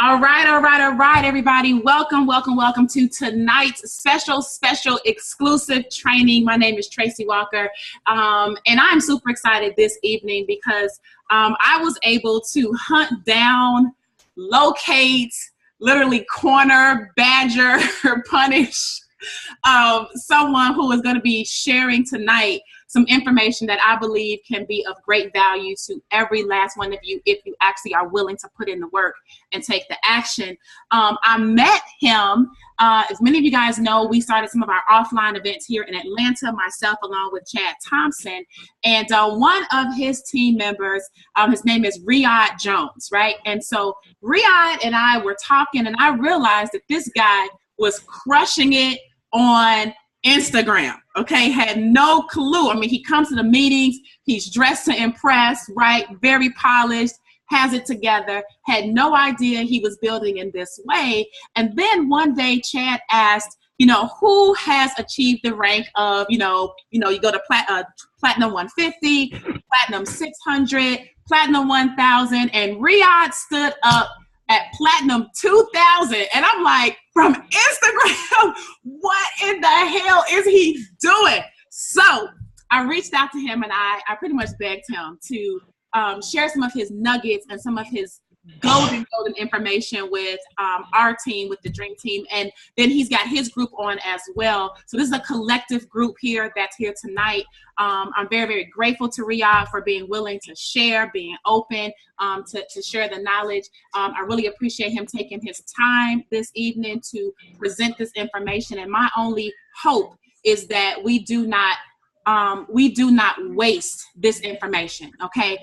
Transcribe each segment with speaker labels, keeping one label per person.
Speaker 1: All right, everybody. Welcome to tonight's special exclusive training. My name is Tracey Walker, and I'm super excited this evening because I was able to hunt down, locate, literally corner, badger, punish someone who is going to be sharing tonight some information that I believe can be of great value to every last one of you if you actually are willing to put in the work and take the action. I met him, as many of you guys know, we started some of our offline events here in Atlanta, myself along with Chad Thompson, and one of his team members, his name is Riyahd Jones, right? And so Riyahd and I were talking, and I realized that this guy was crushing it on Instagram, okay? Had no clue. I mean, he comes to the meetings, he's dressed to impress, right? Very polished, has it together, had no idea he was building in this way. And then one day Chad asked, who has achieved the rank of, you go to platinum 150, platinum 600, platinum 1000, and Riyahd stood up at platinum 2000. And I'm like, from Instagram, what in the hell is he doing? So I reached out to him and I pretty much begged him to share some of his nuggets and some of his golden information with our team, with the Dream Team. And then he's got his group on as well. So this is a collective group here that's here tonight. I'm very, very grateful to Riyahd for being willing to share, being open to share the knowledge. I really appreciate him taking his time this evening to present this information. And my only hope is that we do not waste this information, okay?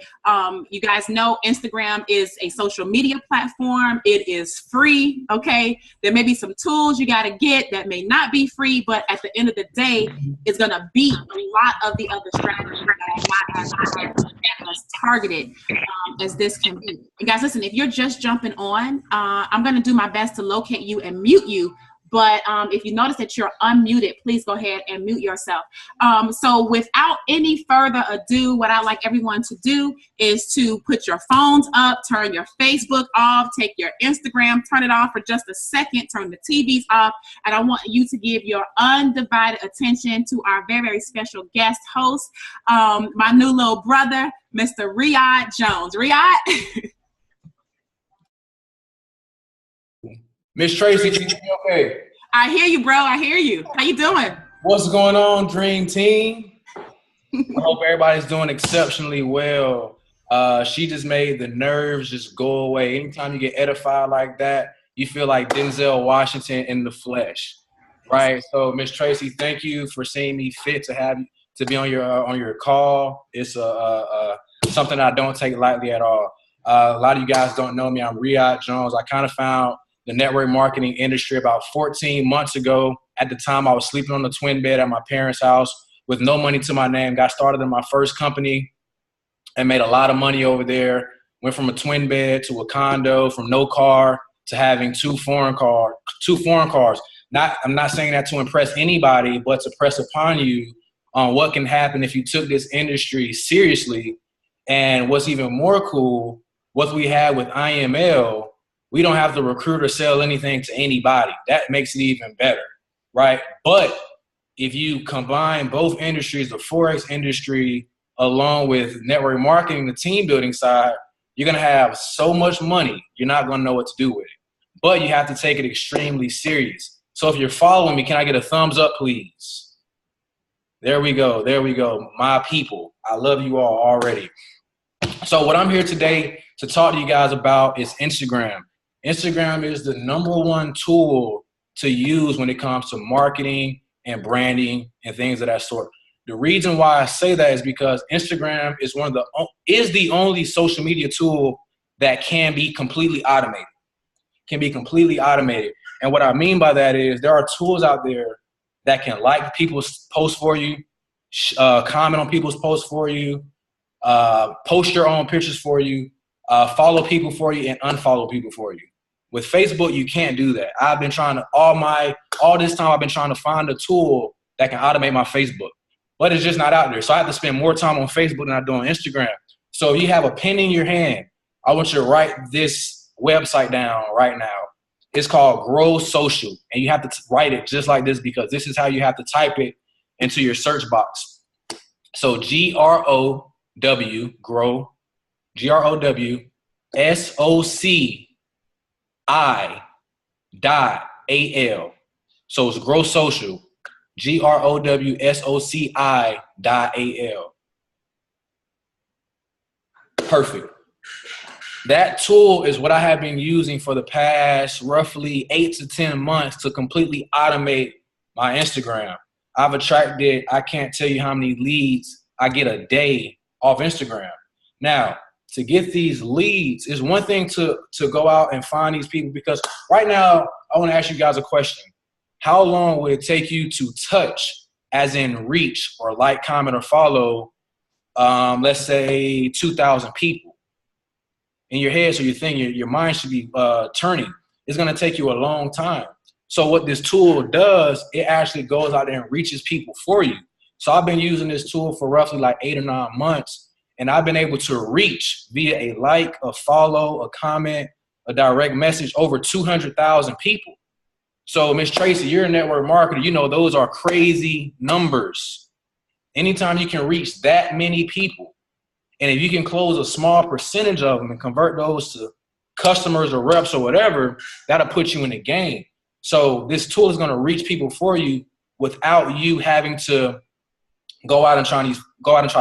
Speaker 1: You guys know Instagram is a social media platform. It is free, okay? There may be some tools you gotta get that may not be free, but at the end of the day, it's gonna beat a lot of the other strategies that are not as targeted as this can be. And guys, listen, if you're just jumping on, I'm gonna do my best to locate you and mute you. But if you notice that you're unmuted, please go ahead and mute yourself. So without any further ado, what I'd like everyone to do is to put your phones up, turn your Facebook off, take your Instagram, turn it off for just a second, turn the TVs off, and I want you to give your undivided attention to our very, very special guest host, my new little brother, Mr. Riyahd Jones. Riyahd?
Speaker 2: Miss Tracey, can you hear me okay?
Speaker 1: I hear you, bro. I hear you. How you doing?
Speaker 2: What's going on, Dream Team? I hope everybody's doing exceptionally well. She just made the nerves just go away. Anytime you get edified like that, you feel like Denzel Washington in the flesh, right? So, Miss Tracey, thank you for seeing me fit to be on your call. It's something I don't take lightly at all. A lot of you guys don't know me. I'm Riyahd Jones. I kind of found the network marketing industry about 14 months ago. At the time, I was sleeping on the twin bed at my parents' house with no money to my name. Got started in my first company and made a lot of money over there. Went from a twin bed to a condo, from no car to having two foreign cars. I'm not saying that to impress anybody, but to press upon you on what can happen if you took this industry seriously. And what's even more cool, what we had with IML, we don't have to recruit or sell anything to anybody. That makes it even better, right? But if you combine both industries, the Forex industry, along with network marketing, the team building side, you're going to have so much money, you're not going to know what to do with it. But you have to take it extremely serious. So if you're following me, can I get a thumbs up, please? There we go. There we go. My people, I love you all already. So what I'm here today to talk to you guys about is Instagram. Instagram is the #1 tool to use when it comes to marketing and branding and things of that sort. The reason why I say that is because Instagram is the only social media tool that can be completely automated. And what I mean by that is there are tools out there that can like people's posts for you, comment on people's posts for you, post your own pictures for you, follow people for you, and unfollow people for you. With Facebook, you can't do that. I've been trying to, all this time, I've been trying to find a tool that can automate my Facebook, but it's just not out there. So I have to spend more time on Facebook than I do on Instagram. So if you have a pen in your hand, I want you to write this website down right now. It's called Grow Social, and you have to write it just like this because this is how you have to type it into your search box. So GROW, grow, GROWSOCI.AL. So it's Grow Social, GROWSOCI.AL. Perfect. That tool is what I have been using for the past roughly 8 to 10 months to completely automate my Instagram. I've attracted, I can't tell you how many leads I get a day off Instagram. Now, to get these leads is one thing to go out and find these people, because right now, I want to ask you guys a question. How long would it take you to touch, as in reach or like, comment, or follow, let's say 2,000 people? In your head, so you think your mind should be turning. It's going to take you a long time. So what this tool does, it actually goes out there and reaches people for you. So I've been using this tool for roughly like 8 or 9 months, and I've been able to reach via a like, a follow, a comment, a direct message over 200,000 people. So Miss Tracey, you're a network marketer. You know, those are crazy numbers. Anytime you can reach that many people, and if you can close a small percentage of them and convert those to customers or reps or whatever, that'll put you in the game. So this tool is going to reach people for you without you having to go out and try to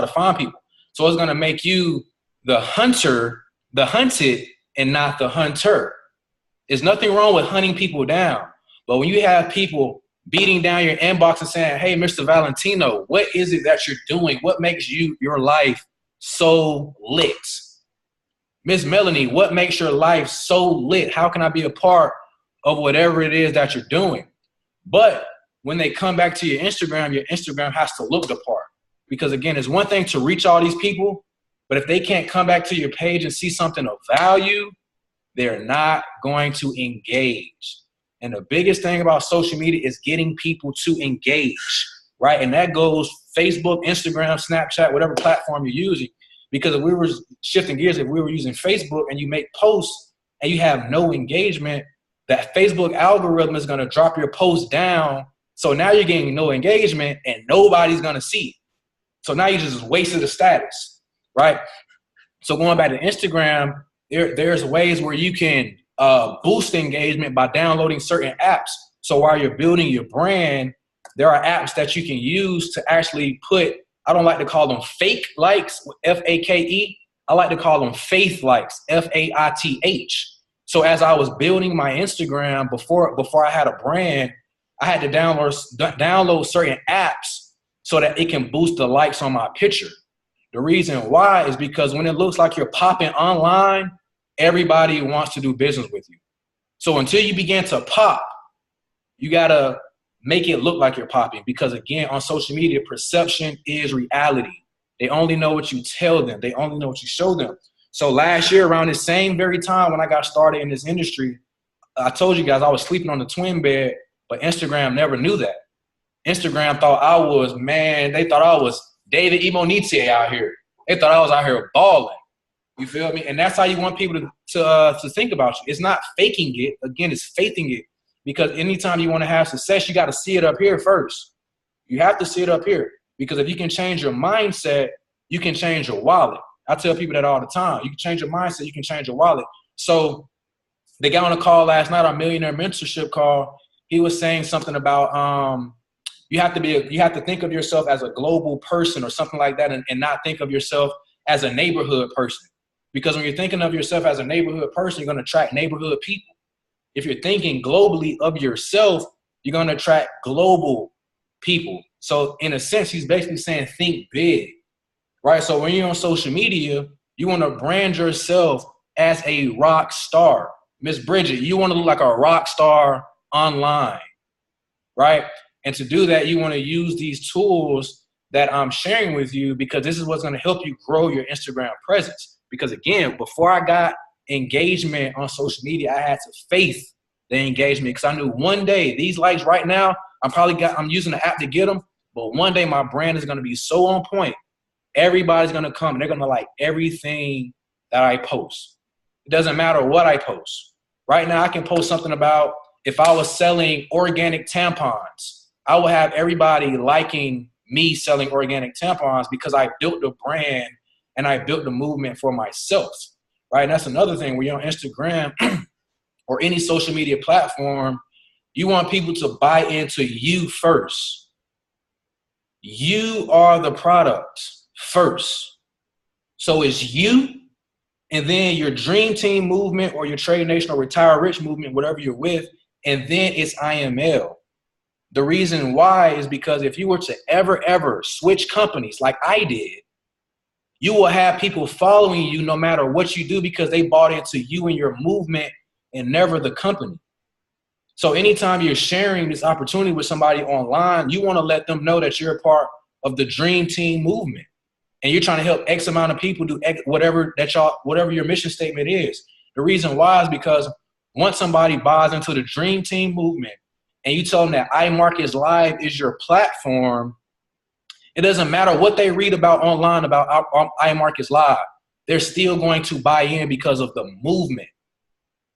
Speaker 2: find people. So it's going to make you the hunter, the hunted, and not the hunter. There's nothing wrong with hunting people down. But when you have people beating down your inbox and saying, hey, Mr. Valentino, what is it that you're doing? What makes your life so lit? Miss Melanie, what makes your life so lit? How can I be a part of whatever it is that you're doing? But when they come back to your Instagram has to look the part. Because again, it's one thing to reach all these people, but if they can't come back to your page and see something of value, they're not going to engage. And the biggest thing about social media is getting people to engage, right? And that goes Facebook, Instagram, Snapchat, whatever platform you're using. Because if we were shifting gears, if we were using Facebook and you make posts and you have no engagement, that Facebook algorithm is going to drop your post down. So now you're getting no engagement and nobody's going to see it. So now you just wasted the status, right? So going back to Instagram, there's ways where you can boost engagement by downloading certain apps. So while you're building your brand, there are apps that you can use to actually put, I don't like to call them fake likes, F-A-K-E. I like to call them faith likes, F-A-I-T-H. So as I was building my Instagram before I had a brand, I had to download certain apps so that it can boost the likes on my picture. The reason why is because when it looks like you're popping online, everybody wants to do business with you. So until you begin to pop, you gotta make it look like you're popping, because again, on social media, perception is reality. They only know what you tell them. They only know what you show them. So last year, around the same very time when I got started in this industry, I told you guys I was sleeping on the twin bed, but Instagram never knew that. Instagram thought I was, they thought I was David Imonite out here. They thought I was out here balling. You feel me? And that's how you want people to think about you. It's not faking it. Again, it's faithing it. Because anytime you want to have success, you got to see it up here first. You have to see it up here. Because if you can change your mindset, you can change your wallet. I tell people that all the time. You can change your mindset, you can change your wallet. So the guy on a call last night, our millionaire mentorship call, he was saying something about you have to think of yourself as a global person or something like that, and not think of yourself as a neighborhood person. Because when you're thinking of yourself as a neighborhood person, you're going to attract neighborhood people. If you're thinking globally of yourself, you're going to attract global people. So in a sense, he's basically saying think big, right? So when you're on social media, you want to brand yourself as a rock star. Miss Bridget, you want to look like a rock star online, right? And to do that, you want to use these tools that I'm sharing with you, because this is what's going to help you grow your Instagram presence. Because again, before I got engagement on social media, I had to faith the engagement, because I knew one day these likes right now, I'm using the app to get them, but one day my brand is going to be so on point. Everybody's going to come and they're going to like everything that I post. It doesn't matter what I post. Right now, I can post something about if I was selling organic tampons, I will have everybody liking me selling organic tampons because I built the brand and I built the movement for myself, right? And that's another thing. When you're on Instagram or any social media platform, you want people to buy into you first. You are the product first. So it's you, and then your dream team movement or your Trade Nation or Retire Rich movement, whatever you're with, and then it's IML. The reason why is because if you were to ever switch companies like I did, you will have people following you no matter what you do because they bought into you and your movement and never the company. So anytime you're sharing this opportunity with somebody online, you want to let them know that you're a part of the dream team movement. And you're trying to help X amount of people do X, whatever your mission statement is. The reason why is because once somebody buys into the dream team movement and you tell them that iMarkets Live is your platform, it doesn't matter what they read about online about iMarkets Live. They're still going to buy in because of the movement.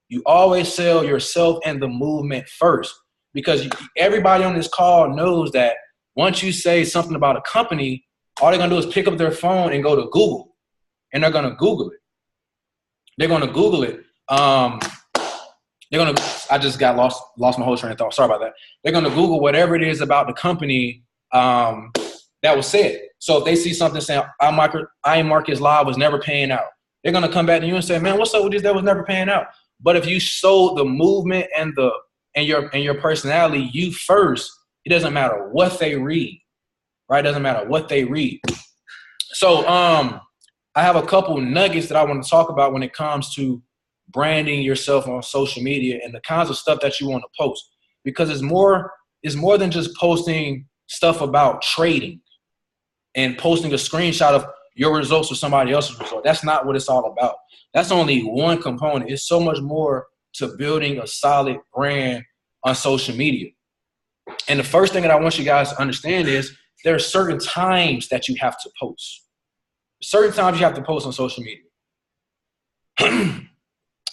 Speaker 2: You always sell yourself and the movement first because everybody on this call knows that once you say something about a company, all they're going to do is pick up their phone and go to Google, and they're going to Google it. They're going to Google it. I just got lost my whole train of thought. Sorry about that. They're going to Google whatever it is about the company that was said. So if they see something saying iMarkets Live was never paying out, they're going to come back to you and say, man, what's up with this that was never paying out? But if you sold the movement and your personality, you first, it doesn't matter what they read. Right? Doesn't matter what they read. So I have a couple nuggets that I want to talk about when it comes to branding yourself on social media and the kinds of stuff that you want to post. Because it's more than just posting stuff about trading and posting a screenshot of your results or somebody else's result. That's not what it's all about. That's only one component. It's so much more to building a solid brand on social media. And the first thing that I want you guys to understand is there are certain times that you have to post. Certain times you have to post on social media.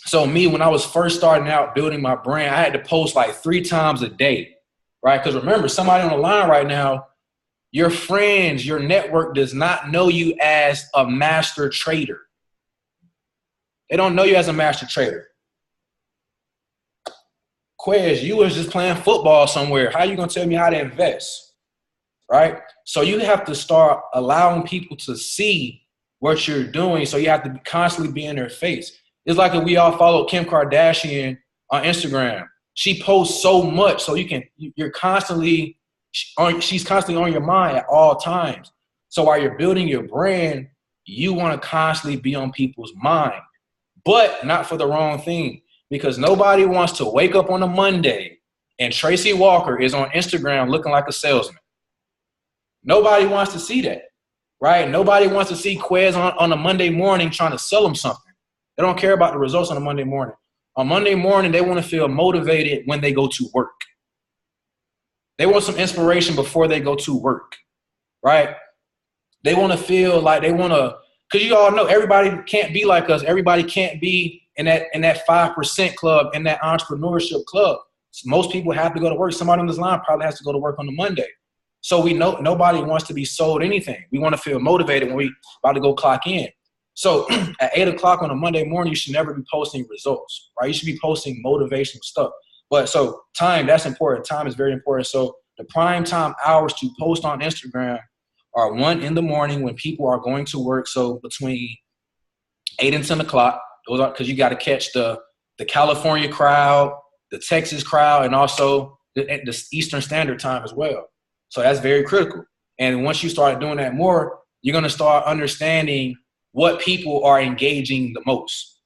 Speaker 2: So me, when I was first starting out building my brand, I had to post like 3 times a day, right? Because remember, somebody on the line right now, your friends, your network does not know you as a master trader. They don't know you as a master trader. Quez, you was just playing football somewhere. How are you going to tell me how to invest? Right? So you have to start allowing people to see what you're doing. So you have to constantly be in their face. It's like if we all follow Kim Kardashian on Instagram. She posts so much, so she's constantly on your mind at all times. So while you're building your brand, you want to constantly be on people's mind, but not for the wrong thing, because nobody wants to wake up on a Monday and Tracey Walker is on Instagram looking like a salesman. Nobody wants to see that, right? Nobody wants to see Quez on a Monday morning trying to sell them something. They don't care about the results on a Monday morning. On Monday morning, they want to feel motivated when they go to work. They want some inspiration before they go to work, right? They want to feel like because you all know everybody can't be like us. Everybody can't be in that 5% club, in that entrepreneurship club. So most people have to go to work. Somebody on this line probably has to go to work on a Monday. So we know nobody wants to be sold anything. We want to feel motivated when we about to go clock in. So at 8 o'clock on a Monday morning, you should never be posting results, right? You should be posting motivational stuff. But so time, that's important. Time is very important. So the prime time hours to post on Instagram are 1 in the morning when people are going to work. So between 8 and 10 o'clock, those are because you got to catch the California crowd, the Texas crowd, and also the Eastern Standard Time as well. So that's very critical. And once you start doing that more, you're going to start understanding what people are engaging the most.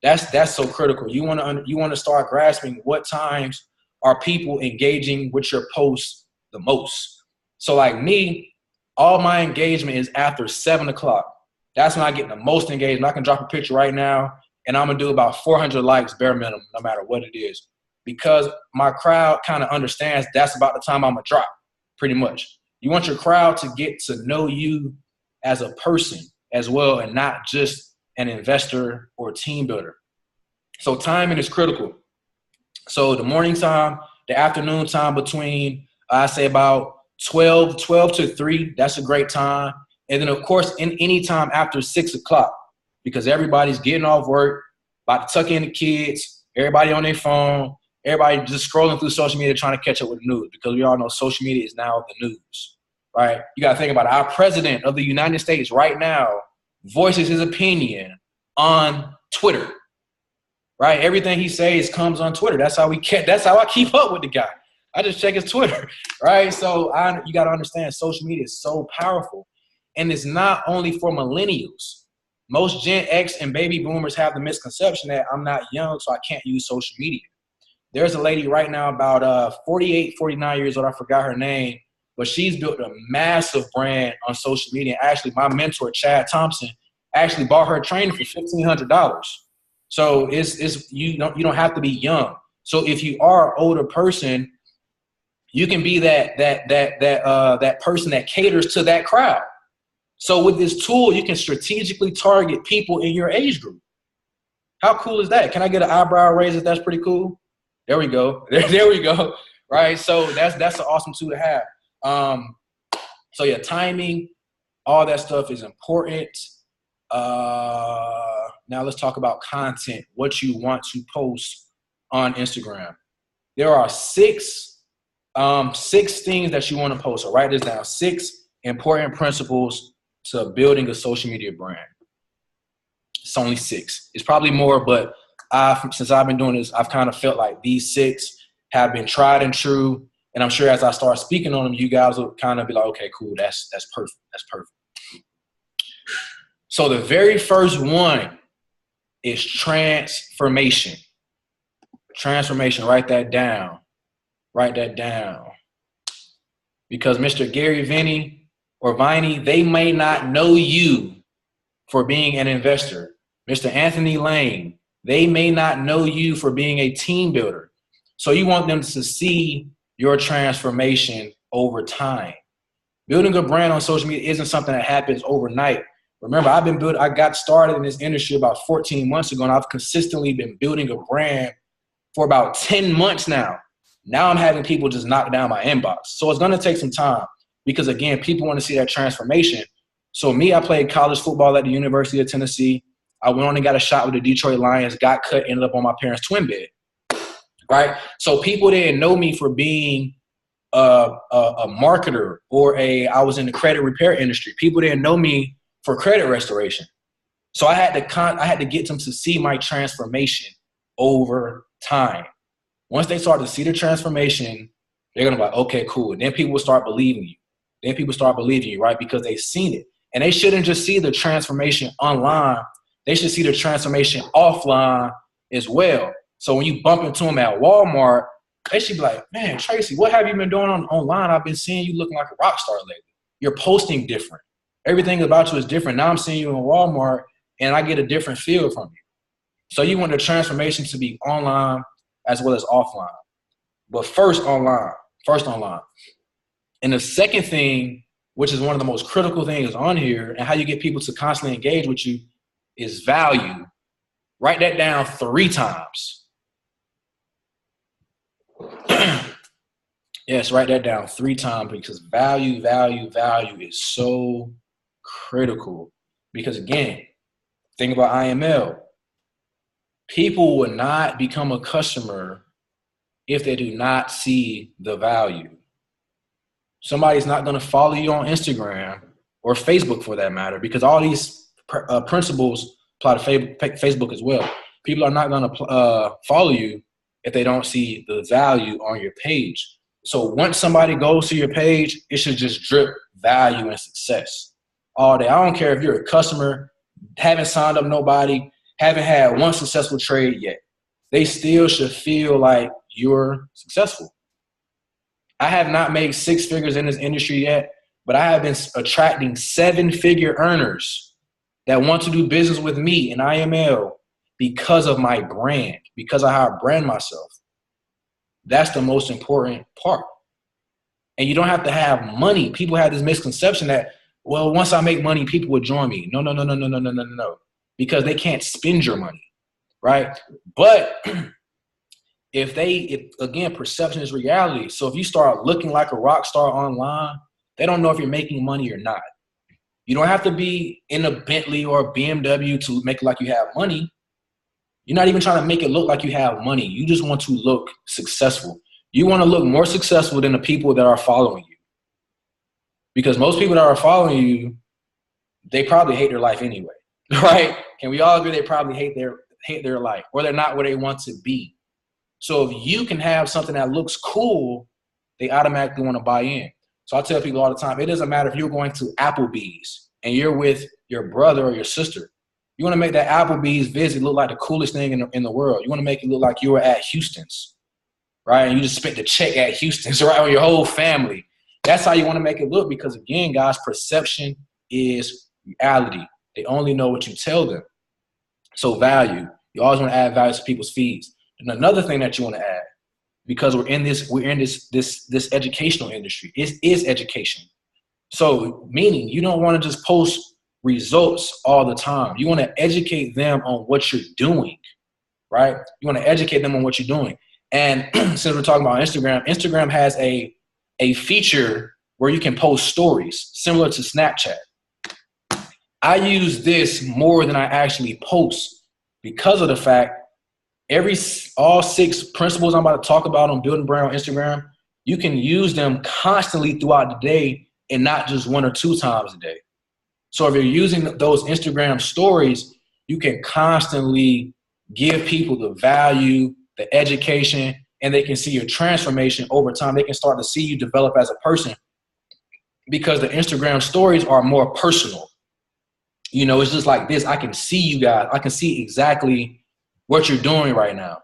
Speaker 2: That's so critical. You want to start grasping what times are people engaging with your posts the most. So like me, all my engagement is after 7 o'clock. That's when I get the most engagement. I can drop a picture right now and I'm going to do about 400 likes bare minimum, no matter what it is, because my crowd kind of understands that's about the time I'm going to drop, pretty much. You want your crowd to get to know you as a person as well, and not just an investor or team builder. So timing is critical. So the morning time, the afternoon time between, I say about 12 to 3, that's a great time. And then, of course, in any time after 6 o'clock, because everybody's getting off work, about to tuck in the kids, everybody on their phone, everybody just scrolling through social media trying to catch up with the news, because we all know social media is now the news, right? You got to think about it. Our president of the United States right now voices his opinion on Twitter, right? Everything he says comes on Twitter. That's how I keep up with the guy. I just check his Twitter, right? So you got to understand, social media is so powerful. And it's not only for millennials. Most Gen X and baby boomers have the misconception that I'm not young, so I can't use social media. There's a lady right now about 48, 49 years old. I forgot her name, but she's built a massive brand on social media. Actually, my mentor, Chad Thompson, actually bought her training for $1,500. So you don't have to be young. So if you are an older person, you can be that person that caters to that crowd. So with this tool, you can strategically target people in your age group. How cool is that? Can I get an eyebrow raise if that's pretty cool? There we go. There we go. Right. So that's an awesome tool to have. So yeah, timing, all that stuff is important. Now let's talk about content, what you want to post on Instagram. There are six things that you want to post. So write this down. 6 important principles to building a social media brand. It's only 6. It's probably more, but since I've been doing this, I've kind of felt like these 6 have been tried and true. And I'm sure as I start speaking on them, you guys will kind of be like, okay, cool. That's perfect. That's perfect. So the very first one is transformation. Transformation. Write that down. Write that down. Because Mr. Gary Vinny or Viney, they may not know you for being an investor. Mr. Anthony Lane, they may not know you for being a team builder. So you want them to see your transformation over time. Building a brand on social media isn't something that happens overnight. Remember, I got started in this industry about 14 months ago, and I've consistently been building a brand for about 10 months now. Now I'm having people just knock down my inbox. So it's going to take some time because, again, people want to see that transformation. So me, I played college football at the University of Tennessee. I went on and got a shot with the Detroit Lions, got cut, ended up on my parents' twin bed, right? So people didn't know me for being a marketer or I was in the credit repair industry. People didn't know me for credit restoration. So I had to get them to see my transformation over time. Once they start to see the transformation, they're going to be like, okay, cool. And then people will start believing you. Right? Because they've seen it. And they shouldn't just see the transformation online. They should see the transformation offline as well. So when you bump into them at Walmart, they should be like, man, Tracey, what have you been doing online? I've been seeing you looking like a rock star lately. You're posting different. Everything about you is different. Now I'm seeing you in Walmart, and I get a different feel from you. So you want the transformation to be online as well as offline. But first online. And the second thing, which is one of the most critical things on here and how you get people to constantly engage with you, is value. Write that down 3 times. Yes, write that down 3 times because value is so critical. Because again, think about IML. People will not become a customer if they do not see the value. Somebody's not going to follow you on Instagram or Facebook for that matter, because all these principles apply to Facebook as well. People are not going to follow you if they don't see the value on your page. So once somebody goes to your page, it should just drip value and success all day. I don't care if you're a customer, haven't signed up nobody, haven't had one successful trade yet. They still should feel like you're successful. I have not made 6 figures in this industry yet, but I have been attracting 7-figure earners that want to do business with me in IML because of my brand, because of how I brand myself. That's the most important part. And you don't have to have money. People have this misconception that, well, once I make money, people will join me. No. because they can't spend your money, right? But if again, perception is reality. So if you start looking like a rock star online, they don't know if you're making money or not. You don't have to be in a Bentley or a BMW to make it like you have money. You're not even trying to make it look like you have money. You just want to look successful. You want to look more successful than the people that are following you. Because most people that are following you, they probably hate their life anyway, right? Can we all agree they probably hate their life, or they're not where they want to be? So if you can have something that looks cool, they automatically want to buy in. So I tell people all the time, it doesn't matter if you're going to Applebee's and you're with your brother or your sister. You want to make that Applebee's visit look like the coolest thing in the world. You want to make it look like you were at Houston's, right? And you just spent the check at Houston's, right, with your whole family. That's how you want to make it look, because, again, guys, perception is reality. They only know what you tell them. So value. You always want to add value to people's feeds. And another thing that you want to add, because we're in this educational industry, is education. So meaning you don't want to just post results all the time. You want to educate them on what you're doing, right? You want to educate them on what you're doing. And since we're talking about Instagram has a feature where you can post stories similar to Snapchat. I use this more than I actually post because of the fact all 6 principles I'm about to talk about on building brand on Instagram, you can use them constantly throughout the day and not just 1 or 2 times a day. So if you're using those Instagram stories, you can constantly give people the value, the education, and they can see your transformation over time. They can start to see you develop as a person because the Instagram stories are more personal. You know, it's just like this. I can see you guys. I can see exactly what you're doing right now.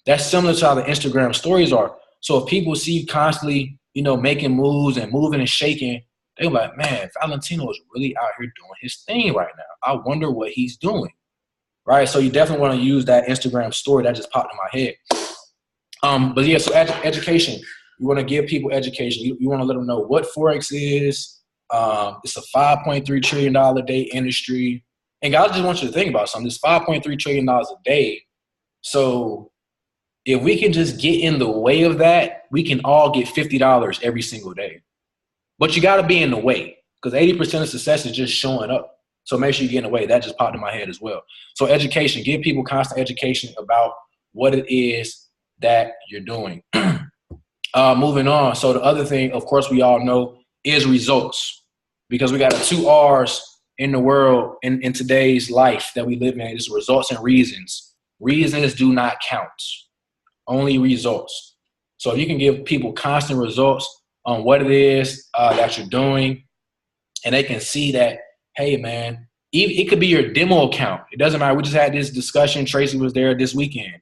Speaker 2: That's similar to how the Instagram stories are. So if people see you constantly, making moves and moving and shaking, they're like, man, Valentino is really out here doing his thing right now. I wonder what he's doing, right? So you definitely want to use that Instagram story that just popped in my head. But yeah, so education. You want to give people education. You want to let them know what Forex is. It's a $5.3 trillion a day industry. And guys, I just want you to think about something. It's $5.3 trillion a day. So if we can just get in the way of that, we can all get $50 every single day. But you got to be in the way, because 80% of success is just showing up. So make sure you get in the way. That just popped in my head as well. So education, give people constant education about what it is that you're doing. Moving on. So the other thing, of course, we all know is results, because we got 2 R's in the world in today's life that we live in. It's results and reasons. Reasons do not count. Only results. So if you can give people constant results on what it is that you're doing, and they can see that, hey, man, it could be your demo account. It doesn't matter. We just had this discussion. Tracey was there this weekend.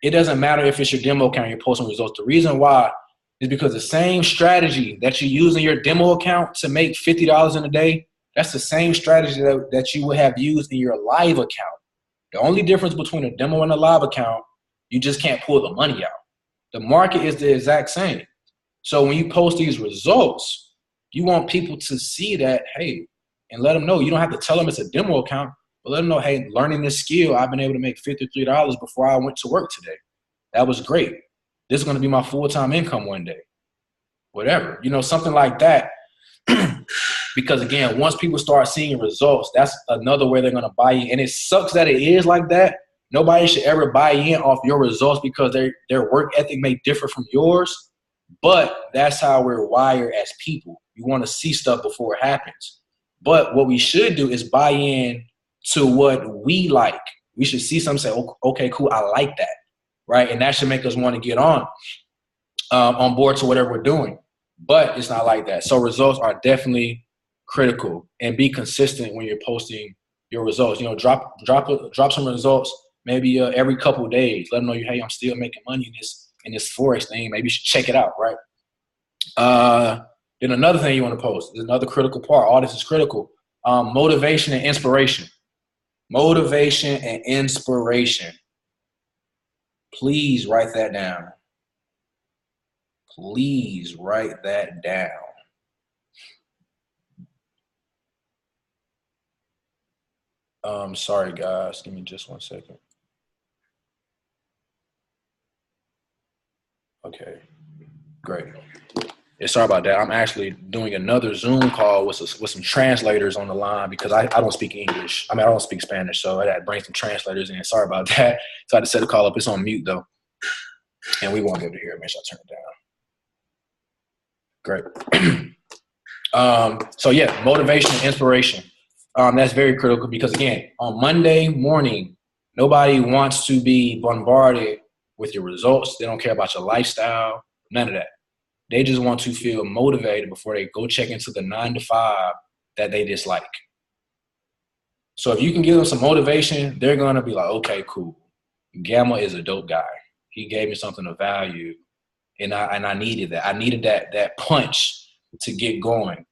Speaker 2: It doesn't matter if it's your demo account, you're posting results. The reason why is because the same strategy that you use in your demo account to make $50 in a day, that's the same strategy that you would have used in your live account. The only difference between a demo and a live account, you just can't pull the money out. The market is the exact same. So when you post these results, you want people to see that, hey, and let them know. You don't have to tell them it's a demo account, but let them know, hey, learning this skill, I've been able to make $53 before I went to work today. That was great. This is going to be my full-time income one day. Whatever, something like that. Because, again, once people start seeing results, that's another way they're going to buy in. And it sucks that it is like that. Nobody should ever buy in off your results because their work ethic may differ from yours. But that's how we're wired as people. We want to see stuff before it happens. But what we should do is buy in to what we like. We should see something and say, okay, cool, I like that, right? And that should make us want to get on board to whatever we're doing. But it's not like that. So results are definitely critical, and be consistent when you're posting your results. Drop some results maybe every couple of days. Let them know, hey, I'm still making money in this Forex thing. Maybe you should check it out, right? Then another thing you want to post is another critical part. All this is critical. Motivation and inspiration. Motivation and inspiration. Please write that down. Please write that down. Sorry guys, give me just 1 second. Okay, great. Yeah, sorry about that. I'm actually doing another Zoom call with some translators on the line because I don't speak English. I mean, I don't speak Spanish, so I had to bring some translators in. Sorry about that. So I had to set the call up. It's on mute though, and we won't be able to hear it. Make sure I turn it down. Great. So yeah, motivation and inspiration. That's very critical because again, on Monday morning, nobody wants to be bombarded with your results. They don't care about your lifestyle, none of that. They just want to feel motivated before they go check into the 9 to 5 that they dislike. So if you can give them some motivation, they're going to be like, okay, cool. Gamma is a dope guy. He gave me something of value, and I needed that. I needed that punch to get going.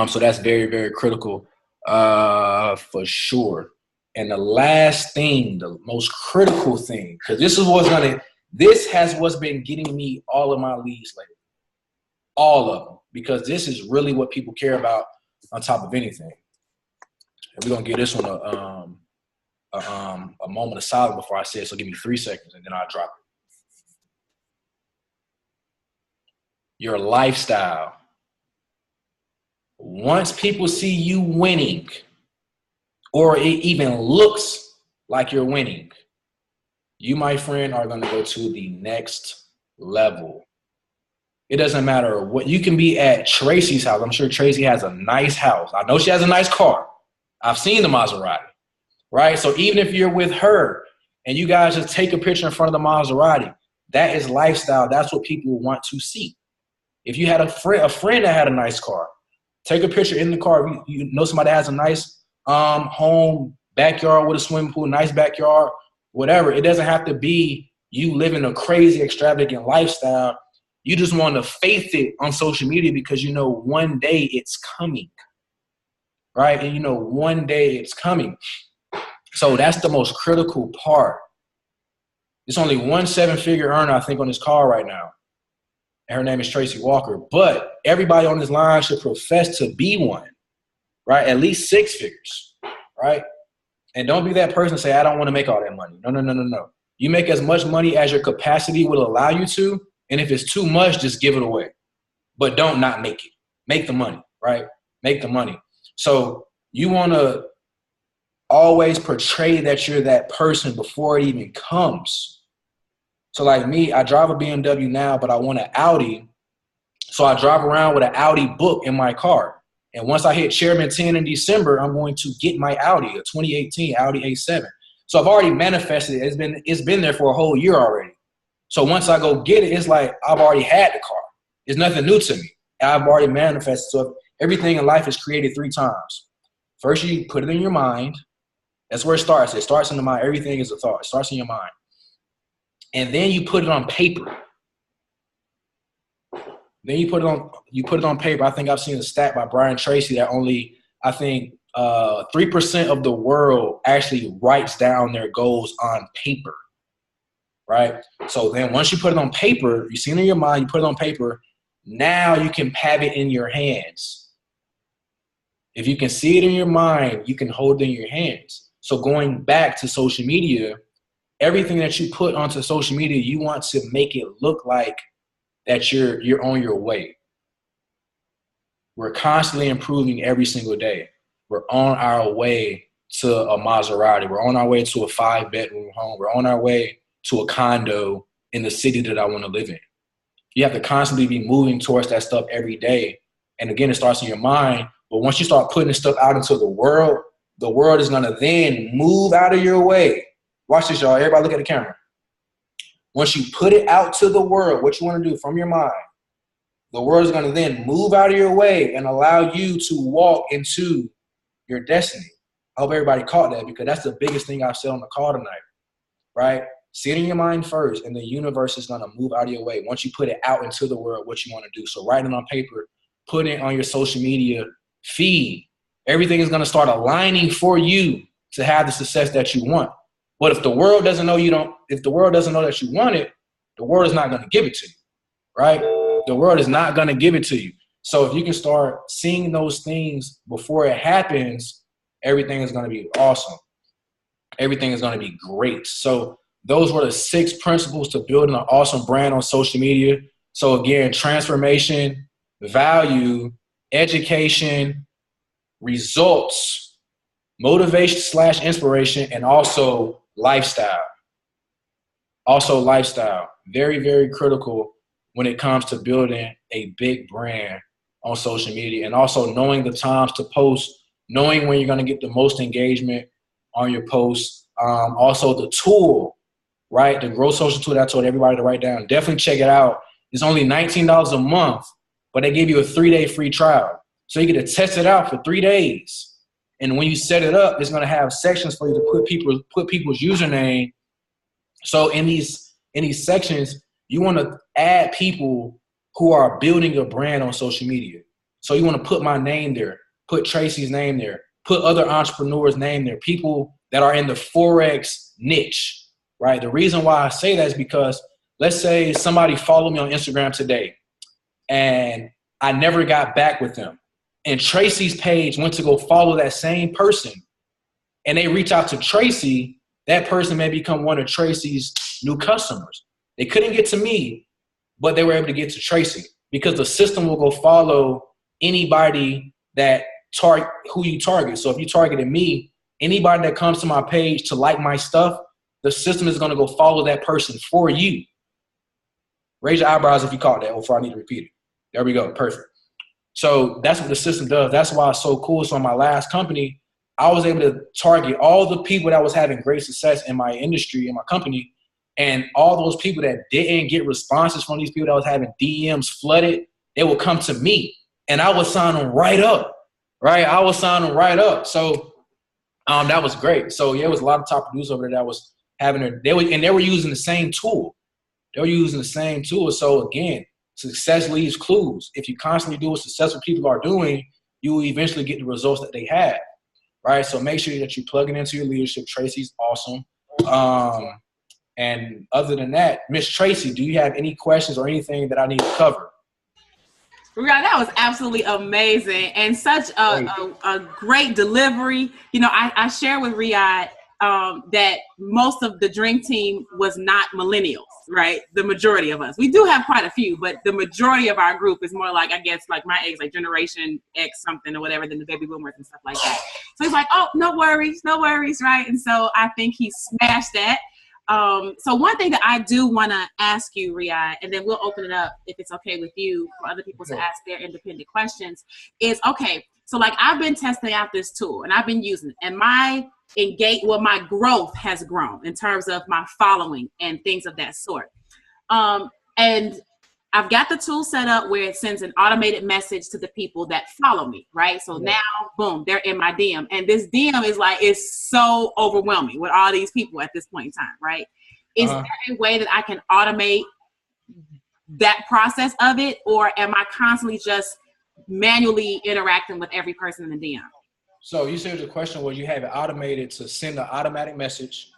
Speaker 2: So that's very, very critical for sure. And the last thing, the most critical thing, because this has what's been getting me all of my leads lately. All of them, because this is really what people care about on top of anything. And we're gonna give this one a moment of silence before I say it. So give me 3 seconds, and then I'll drop it. Your lifestyle. Once people see you winning, or it even looks like you're winning, you, my friend, are gonna go to the next level. It doesn't matter what. You can be at Tracey's house. I'm sure Tracey has a nice house. I know she has a nice car. I've seen the Maserati, right? So even if you're with her and you guys just take a picture in front of the Maserati, that is lifestyle. That's what people want to see. If you had a friend that had a nice car, take a picture in the car. You know somebody that has a nice home, backyard with a swimming pool, nice backyard, whatever. It doesn't have to be you living a crazy, extravagant lifestyle. You just want to faith it on social media because you know one day it's coming, right? And you know one day it's coming. So that's the most critical part. There's only one 7-figure earner, I think, on this call right now. And her name is Tracey Walker. But everybody on this line should profess to be one, right? At least 6 figures, right? And don't be that person say, I don't want to make all that money. No. You make as much money as your capacity will allow you to. And if it's too much, just give it away. But don't not make it. Make the money, right? Make the money. So you want to always portray that you're that person before it even comes. So like me, I drive a BMW now, but I want an Audi. So I drive around with an Audi book in my car. And once I hit Chairman 10 in December, I'm going to get my Audi, a 2018 Audi A7. So I've already manifested it. It's been there for a whole year already. So once I go get it, it's like I've already had the car. It's nothing new to me. I've already manifested. So everything in life is created 3 times. First, you put it in your mind. That's where it starts. It starts in the mind. Everything is a thought. It starts in your mind. And then you put it on paper. Then you put it on paper. I think I've seen a stat by Brian Tracey that only, I think, 3% of the world actually writes down their goals on paper. Right? So then once you put it on paper, you see it in your mind, you put it on paper, now you can have it in your hands. If you can see it in your mind, you can hold it in your hands. So going back to social media, everything that you put onto social media, you want to make it look like that you're on your way. We're constantly improving every single day. We're on our way to a Maserati. We're on our way to a 5-bedroom home. We're on our way to a condo in the city that I want to live in. You have to constantly be moving towards that stuff every day. And again, it starts in your mind. But once you start putting this stuff out into the world is going to then move out of your way. Watch this, y'all. Everybody look at the camera. Once you put it out to the world, what you want to do from your mind, the world is going to then move out of your way and allow you to walk into your destiny. I hope everybody caught that because that's the biggest thing I've said on the call tonight, right? See it in your mind first, and the universe is going to move out of your way. Once you put it out into the world, what you want to do. So write it on paper, put it on your social media feed. Everything is going to start aligning for you to have the success that you want. But if the world doesn't know if the world doesn't know that you want it, the world is not going to give it to you, right? The world is not going to give it to you. So if you can start seeing those things before it happens, everything is going to be awesome. Everything is going to be great. So those were the 6 principles to building an awesome brand on social media. So again, transformation, value, education, results, motivation / inspiration, and also lifestyle. Also lifestyle. Very, very critical when it comes to building a big brand on social media, and also knowing the times to post, knowing when you're going to get the most engagement on your posts. Also the tool, right? The Grow Social tool that I told everybody to write down. Definitely check it out. It's only $19 a month, but they give you a 3-day free trial. So you get to test it out for 3 days. And when you set it up, it's going to have sections for you to put people's username. So in these sections, you want to add people who are building a brand on social media. So you want to put my name there, put Tracey's name there, put other entrepreneurs' name there, people that are in the Forex niche, right? The reason why I say that is because let's say somebody followed me on Instagram today and I never got back with them. And Tracey's page went to go follow that same person and they reach out to Tracey, that person may become one of Tracey's new customers. They couldn't get to me, but they were able to get to Tracey because the system will go follow anybody that who you target. So if you targeted me, anybody that comes to my page to like my stuff, the system is going to go follow that person for you. Raise your eyebrows if you caught that, or if I need to repeat it. There we go. Perfect. So that's what the system does. That's why it's so cool. So in my last company, I was able to target all the people that was having great success in my industry, in my company, and all those people that didn't get responses from these people that was having DMs flooded, they would come to me, and I would sign them right up, right? I would sign them right up. So that was great. So yeah, it was a lot of top producers over there that was having they were using the same tool. They were using the same tool. So again, success leaves clues. If you constantly do what successful people are doing, you will eventually get the results that they have. Right, so make sure that you plug it into your leadership. Tracey's awesome. And other than that, Miss Tracey, do you have any questions or anything that I need to cover?
Speaker 1: Riyahd, that was absolutely amazing and such a great delivery. You know, I share with Riyahd that most of the Dream Team was not millennials, right? The majority of us. We do have quite a few, but the majority of our group is more like, I guess, like my age, like Generation X something or whatever, than the baby boomers and stuff like that. So he's like, oh, no worries, right? And so I think he smashed that. So one thing that I do want to ask you, Riyahd, and then we'll open it up if it's okay with you for other people to ask their independent questions, is, okay, so like I've been testing out this tool and I've been using it, and my growth has grown in terms of my following and things of that sort. And I've got the tool set up where it sends an automated message to the people that follow me, right? So now, boom, they're in my DM. And this DM is like, it's so overwhelming with all these people at this point in time, right? Is there a way that I can automate that process of it? Or am I constantly just manually interacting with every person in the DM?
Speaker 2: So you said the question was you have it automated to send an automatic message.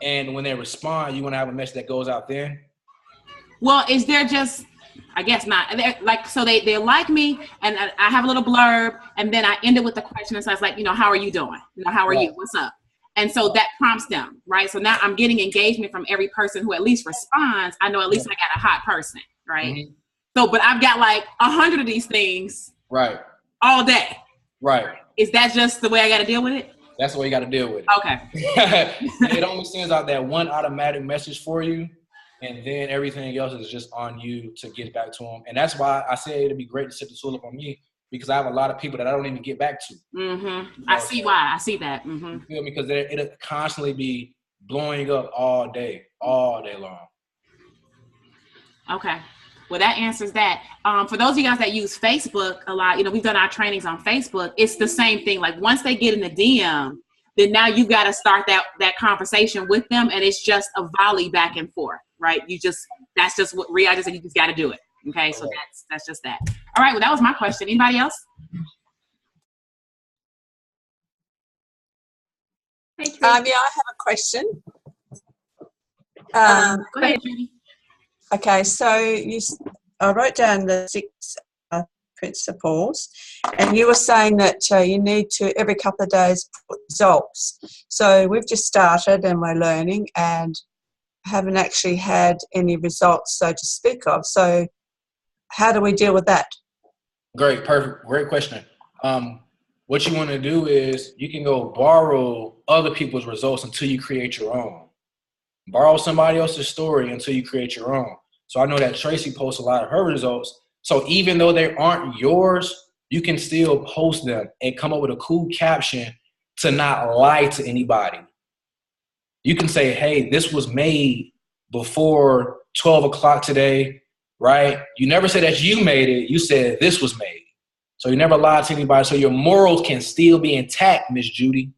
Speaker 2: And when they respond, you want to have a message that goes out then?
Speaker 1: Well, is there just, I guess not. Like, so they like me, and I have a little blurb, and then I end it with a question. And so it's like, you know, how are you doing? You know, how are you? What's up? And so that prompts them, right? So now I'm getting engagement from every person who at least responds. I know at least I got a hot person, right? Mm-hmm. So, but I've got like 100 of these things,
Speaker 2: right, all
Speaker 1: day,
Speaker 2: right?
Speaker 1: Is that just the way I got to deal with it?
Speaker 2: That's the way you got to deal with it.
Speaker 1: Okay.
Speaker 2: It only sends out that one automatic message for you. And then everything else is just on you to get back to them. And that's why I say it'd be great to set the tool up on me, because I have a lot of people that I don't even get back to.
Speaker 1: Mm-hmm. You know, I see why. I see that. Mm-hmm.
Speaker 2: You feel me? Because it'll constantly be blowing up all day long.
Speaker 1: Okay. Well, that answers that. For those of you guys that use Facebook a lot, you know, we've done our trainings on Facebook. It's the same thing. Like once they get in the DM, then now you got to start that conversation with them, and it's just a volley back and forth, right? That's just what Riyahd just said. You just got to do it. Okay, so that's just that. All right, well, that was my question. Anybody else?
Speaker 3: Hey, yeah, I have a question.
Speaker 1: Go ahead, Judy.
Speaker 3: Okay, so I wrote down the 6 principles, and you were saying that you need to every couple of days put results. So we've just started and we're learning and haven't actually had any results, so to speak of. So how do we deal with that?
Speaker 2: Great, perfect, great question. What you want to do is you can go borrow other people's results until you create your own. Borrow somebody else's story until you create your own. So I know that Tracey posts a lot of her results. So even though they aren't yours, you can still post them and come up with a cool caption to not lie to anybody. You can say, hey, this was made before 12 o'clock today, right? You never said that you made it. You said this was made. So you never lied to anybody. So your morals can still be intact, Miss Judy.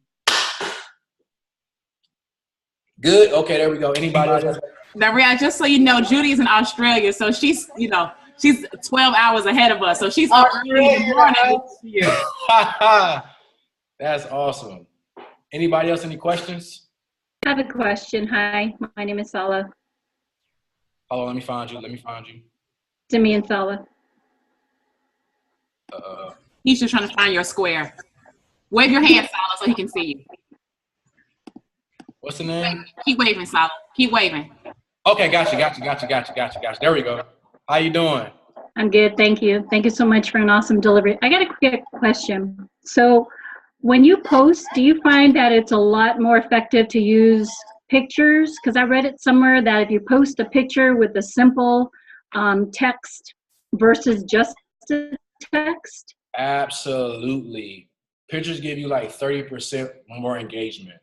Speaker 2: Good. Okay, there we go. Anybody else?
Speaker 1: Now, Riyahd, just so you know, Judy's in Australia, so she's 12 hours ahead of us. So she's already in the morning.
Speaker 2: That's awesome. Anybody else? Any questions?
Speaker 4: I have a question. Hi, my name is Sala.
Speaker 2: Oh, let me find you.
Speaker 4: Demian Sala.
Speaker 1: He's just trying to find your square. Wave your hand, Sala, so he can see you.
Speaker 2: What's the name?
Speaker 1: Keep waving, Sala. Keep waving.
Speaker 2: Okay, gotcha. There we go. How you doing?
Speaker 4: I'm good, thank you. Thank you so much for an awesome delivery. I got a quick question. So when you post, do you find that it's a lot more effective to use pictures? Because I read it somewhere that if you post a picture with a simple text versus just a text?
Speaker 2: Absolutely. Pictures give you like 30% more engagement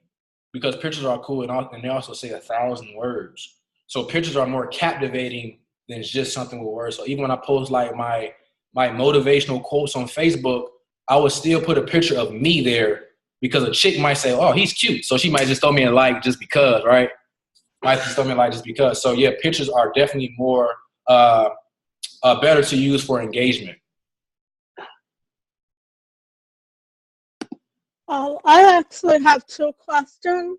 Speaker 2: because pictures are cool and they also say 1,000 words. So pictures are more captivating than just something with words. So even when I post like my motivational quotes on Facebook, I would still put a picture of me there because a chick might say, oh, he's cute. So she might just throw me a like just because, right? So yeah, pictures are definitely more better to use for engagement.
Speaker 5: I actually have two questions.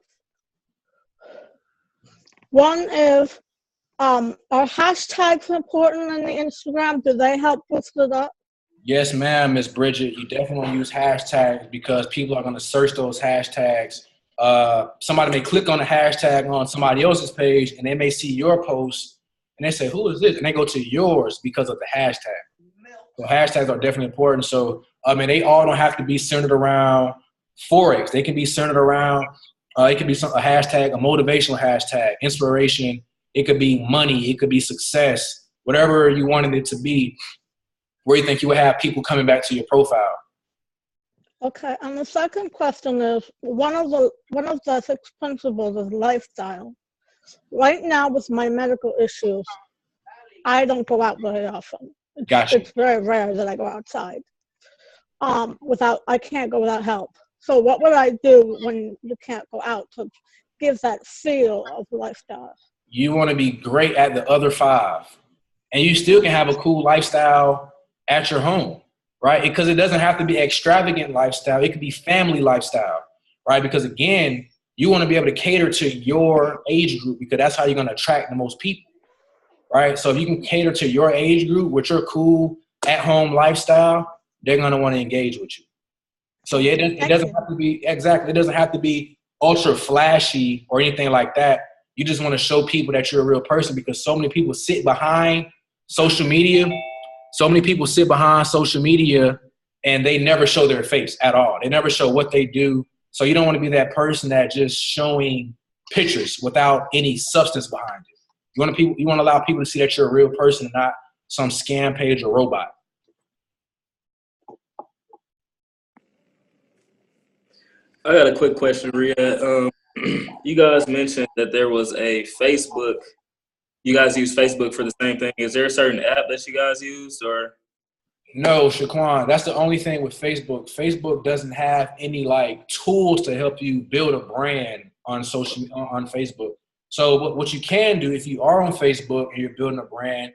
Speaker 5: One is, are hashtags important in the Instagram? Do they help boost it up?
Speaker 2: Yes, ma'am, Miss Bridget. You definitely use hashtags because people are going to search those hashtags. Somebody may click on a hashtag on somebody else's page and they may see your post and they say, who is this? And they go to yours because of the hashtag. So hashtags are definitely important. So, they all don't have to be centered around Forex. They can be centered around, it could be a hashtag, a motivational hashtag, inspiration. It could be money. It could be success, whatever you wanted it to be, where you think you would have people coming back to your profile.
Speaker 5: Okay, and the second question is, one of the 6 principles is lifestyle. Right now with my medical issues, I don't go out very often.
Speaker 2: Gotcha.
Speaker 5: It's very rare that I go outside. I can't go without help. So what would I do when you can't go out to give that feel of lifestyle?
Speaker 2: You want to be great at the other 5. And you still can have a cool lifestyle at your home, right? Because it doesn't have to be extravagant lifestyle. It could be family lifestyle, right? Because again, you want to be able to cater to your age group because that's how you're going to attract the most people, right? So if you can cater to your age group with your cool at-home lifestyle, they're going to want to engage with you. So yeah, it doesn't have to be exactly. It doesn't have to be ultra flashy or anything like that. You just want to show people that you're a real person because so many people sit behind social media. And they never show their face at all. They never show what they do. So you don't want to be that person that just showing pictures without any substance behind it. You want to allow people to see that you're a real person and not some scam page or robot.
Speaker 6: I got a quick question, Riyahd. You guys mentioned that there was a Facebook. You guys use Facebook for the same thing. Is there a certain app that you guys use, or?
Speaker 2: No, Shaquan. That's the only thing with Facebook. Facebook doesn't have any like tools to help you build a brand on Facebook. So what you can do if you are on Facebook and you're building a brand,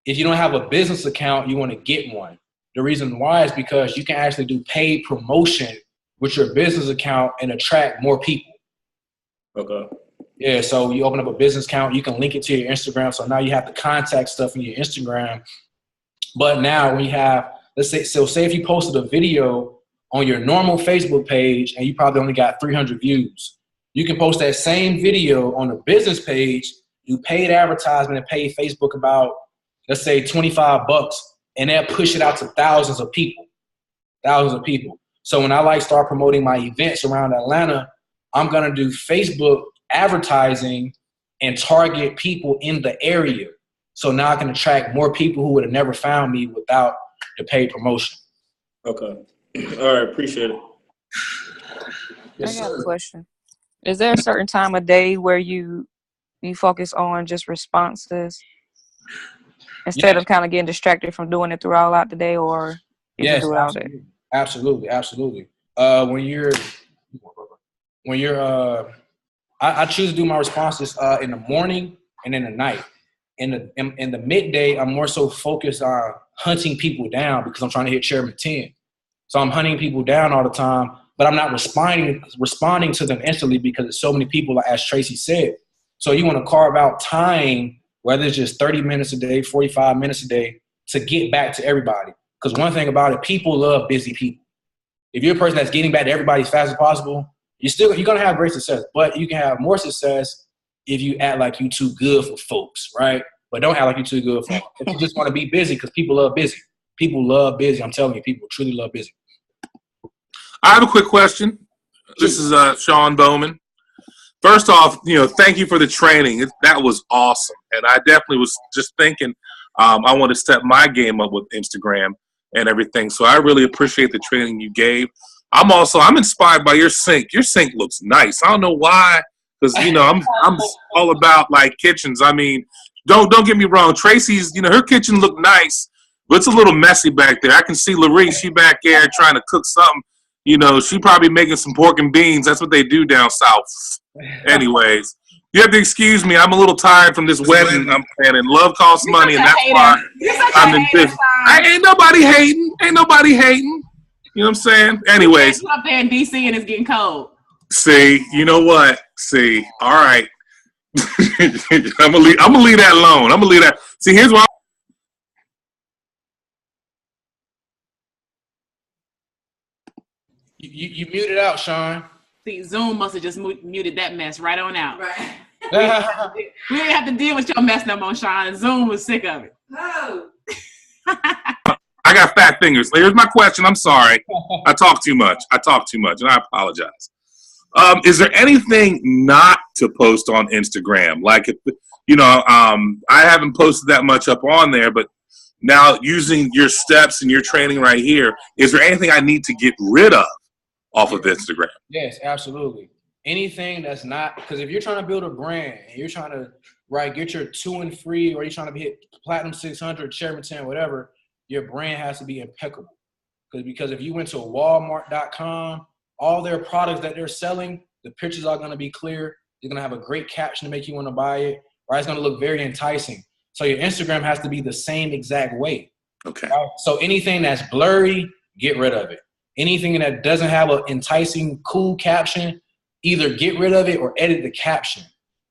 Speaker 2: if you don't have a business account, you want to get one. The reason why is because you can actually do paid promotion with your business account and attract more people.
Speaker 6: Okay.
Speaker 2: Yeah, so you open up a business account, you can link it to your Instagram. So now you have the contact stuff in your Instagram. But now when you have let's say if you posted a video on your normal Facebook page and you probably only got 300 views, you can post that same video on a business page, do paid advertisement and pay Facebook about, let's say, $25, and they'll push it out to thousands of people. So when I start promoting my events around Atlanta, I'm going to do Facebook advertising and target people in the area. So now I can attract more people who would have never found me without the paid promotion.
Speaker 6: Okay. All right. Appreciate it.
Speaker 7: I got a question. Is there a certain time of day where you focus on just responses instead of kind of getting distracted from doing it throughout the day, or you can do it all day?
Speaker 2: Absolutely. I choose to do my responses in the morning and in the night. In the midday, I'm more so focused on hunting people down because I'm trying to hit Chairman 10. So I'm hunting people down all the time, but I'm not responding to them instantly because there's so many people, as Tracey said. So you want to carve out time, whether it's just 30 minutes a day, 45 minutes a day, to get back to everybody. Because one thing about it, people love busy people. If you're a person that's getting back to everybody as fast as possible, you're gonna have great success. But you can have more success if you act like you're too good for folks, right? But don't act like you're too good for them. If you just want to be busy, because people love busy. People love busy. I'm telling you, people truly love busy.
Speaker 8: I have a quick question. This is Sean Bowman. First off, thank you for the training. That was awesome. And I definitely was just thinking I want to step my game up with Instagram and everything. So I really appreciate the training you gave. I'm inspired by your sink. Your sink looks nice. I don't know why, because I'm all about like kitchens. I mean, don't get me wrong. Tracey's, her kitchen looked nice, but it's a little messy back there. I can see Laree, she back there trying to cook something. She probably making some pork and beans. That's what they do down south. Anyways, you have to excuse me. I'm a little tired from this wedding I'm planning. Love costs money, and that's why I'm in business. Ain't nobody hating. You know what I'm saying? Anyways.
Speaker 1: You up there in DC and it's getting cold.
Speaker 8: See, you know what? See, all right. I'm gonna leave that alone. I'm gonna leave that. See, here's why.
Speaker 2: You muted out, Sean.
Speaker 1: See, Zoom must have just muted that mess right on out. Right. We didn't have to deal with your mess no more, Sean. Zoom was sick of it.
Speaker 7: No.
Speaker 8: I got fat fingers. Here's my question. I'm sorry. I talk too much, and I apologize. Is there anything not to post on Instagram? Like, I haven't posted that much up on there, but now using your steps and your training right here, is there anything I need to get rid of off of Instagram?
Speaker 2: Yes, absolutely. Anything that's not, because if you're trying to build a brand and you're trying to get your 2 and free, or you're trying to hit Platinum 600, Chairman 10, whatever, your brand has to be impeccable. Because if you went to Walmart.com, all their products that they're selling, the pictures are going to be clear. They're going to have a great caption to make you want to buy it. Right? It's going to look very enticing. So your Instagram has to be the same exact way.
Speaker 8: Okay.
Speaker 2: Right? So anything that's blurry, get rid of it. Anything that doesn't have an enticing, cool caption, either get rid of it or edit the caption.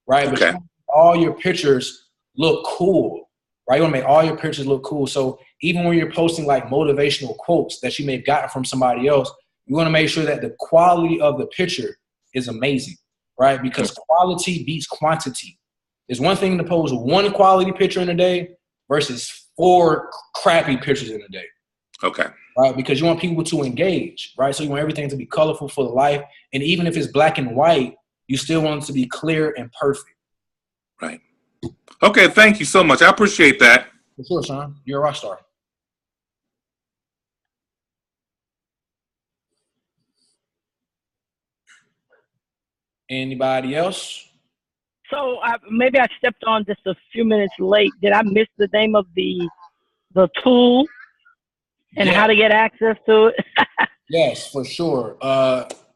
Speaker 2: Right?
Speaker 8: Okay.
Speaker 2: But all your pictures look cool. Right? You want to make all your pictures look cool. So even when you're posting like motivational quotes that you may have gotten from somebody else, you want to make sure that the quality of the picture is amazing, right? Because quality beats quantity. There's one thing to post one quality picture in a day versus 4 crappy pictures in a day.
Speaker 8: Okay.
Speaker 2: Right? Because you want people to engage, right? So you want everything to be colorful for the life. And even if it's black and white, you still want it to be clear and perfect.
Speaker 8: Right. Okay, thank you so much. I appreciate that.
Speaker 2: For sure, Sean. You're a rock star. Anybody else?
Speaker 9: So maybe I stepped on just a few minutes late. Did I miss the name of the tool and how to get access to it?
Speaker 2: Yes, for sure.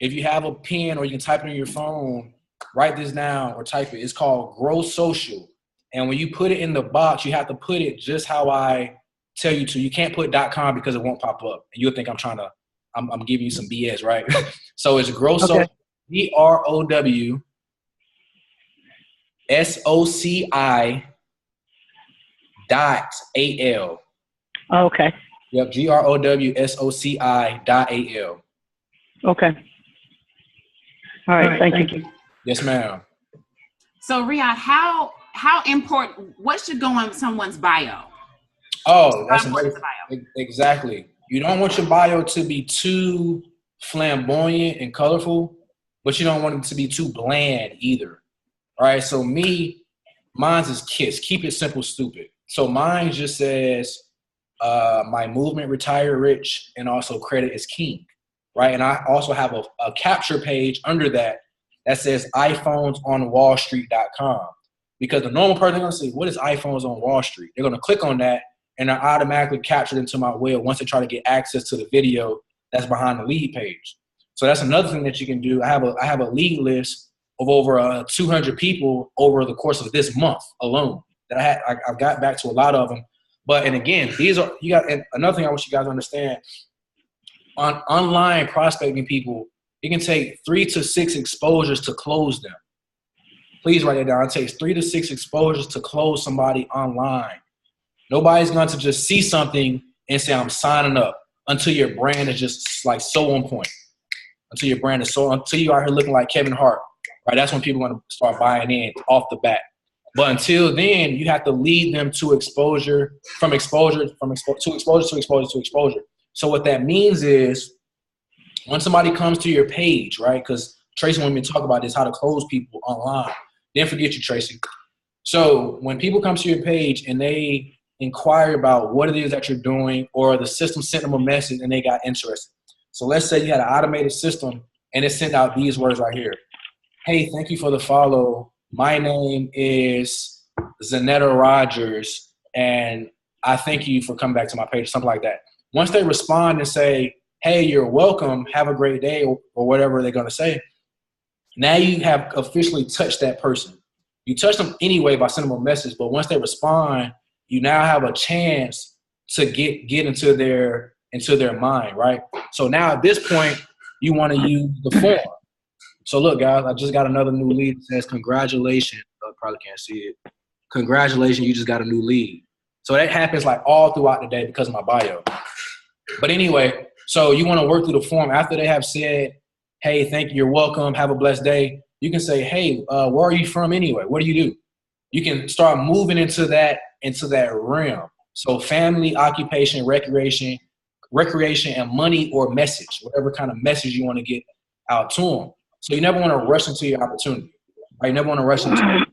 Speaker 2: If you have a pen or you can type it on your phone, write this down or type it. It's called Grow Social. And when you put it in the box, you have to put it just how I tell you to. You can't put .com because it won't pop up. And you'll think I'm giving you some BS, right? So it's Grow Social. GROWSOCI.AL.
Speaker 9: Okay.
Speaker 2: Yep, GROWSOCI.AL.
Speaker 9: Okay. All right. Thank you.
Speaker 2: Yes, ma'am.
Speaker 1: So Riyahd, how important, what should go on someone's bio?
Speaker 2: Oh, that's
Speaker 1: How important is the bio?
Speaker 2: exactly. You don't want your bio to be too flamboyant and colorful, but you don't want it to be too bland either. All right. So mine's is KISS. Keep it simple, stupid. So mine just says my movement, retire rich, and also credit is king. Right. And I also have a capture page under that says iPhonesOnWallStreet.com. Because the normal person is going to say, what is iPhones on Wall Street? They're going to click on that and they're automatically captured into my web once they try to get access to the video that's behind the lead page. So that's another thing that you can do. I have a lead list of over 200 people over the course of this month alone that I've got back to a lot of them. But, and again, and another thing I want you guys to understand, on online prospecting people, it can take 3 to 6 exposures to close them. Please write it down. It takes 3 to 6 exposures to close somebody online. Nobody's going to just see something and say, I'm signing up, until your brand is just like so on point. Until you are out here looking like Kevin Hart, right? That's when people are going to start buying in off the bat. But until then, you have to lead them to exposure, to exposure. So what that means is when somebody comes to your page, right? Because Tracey wanted me to talk about this, how to close people online. Didn't forget you, Tracey. So when people come to your page and they inquire about what it is that you're doing, or the system sent them a message and they got interested. So let's say you had an automated system and it sent out these words right here. Hey, thank you for the follow. My name is Zanetta Rogers, and I thank you for coming back to my page, something like that. Once they respond and say, hey, you're welcome, have a great day, or whatever they're going to say, now you have officially touched that person. You touch them anyway by sending them a message, but once they respond, you now have a chance to get into their mind, right? So now at this point, you want to use the form. So look, guys, I just got another new lead that says, congratulations. Probably can't see it. Congratulations, you just got a new lead. So that happens like all throughout the day because of my bio. But anyway, so you want to work through the form. After they have said, hey, thank you, you're welcome, have a blessed day, you can say, hey, where are you from anyway? What do you do? You can start moving into that realm. So family, occupation, recreation, and money, or message, whatever kind of message you want to get out to them. So you never want to rush into your opportunity. Right? You never want to rush into it.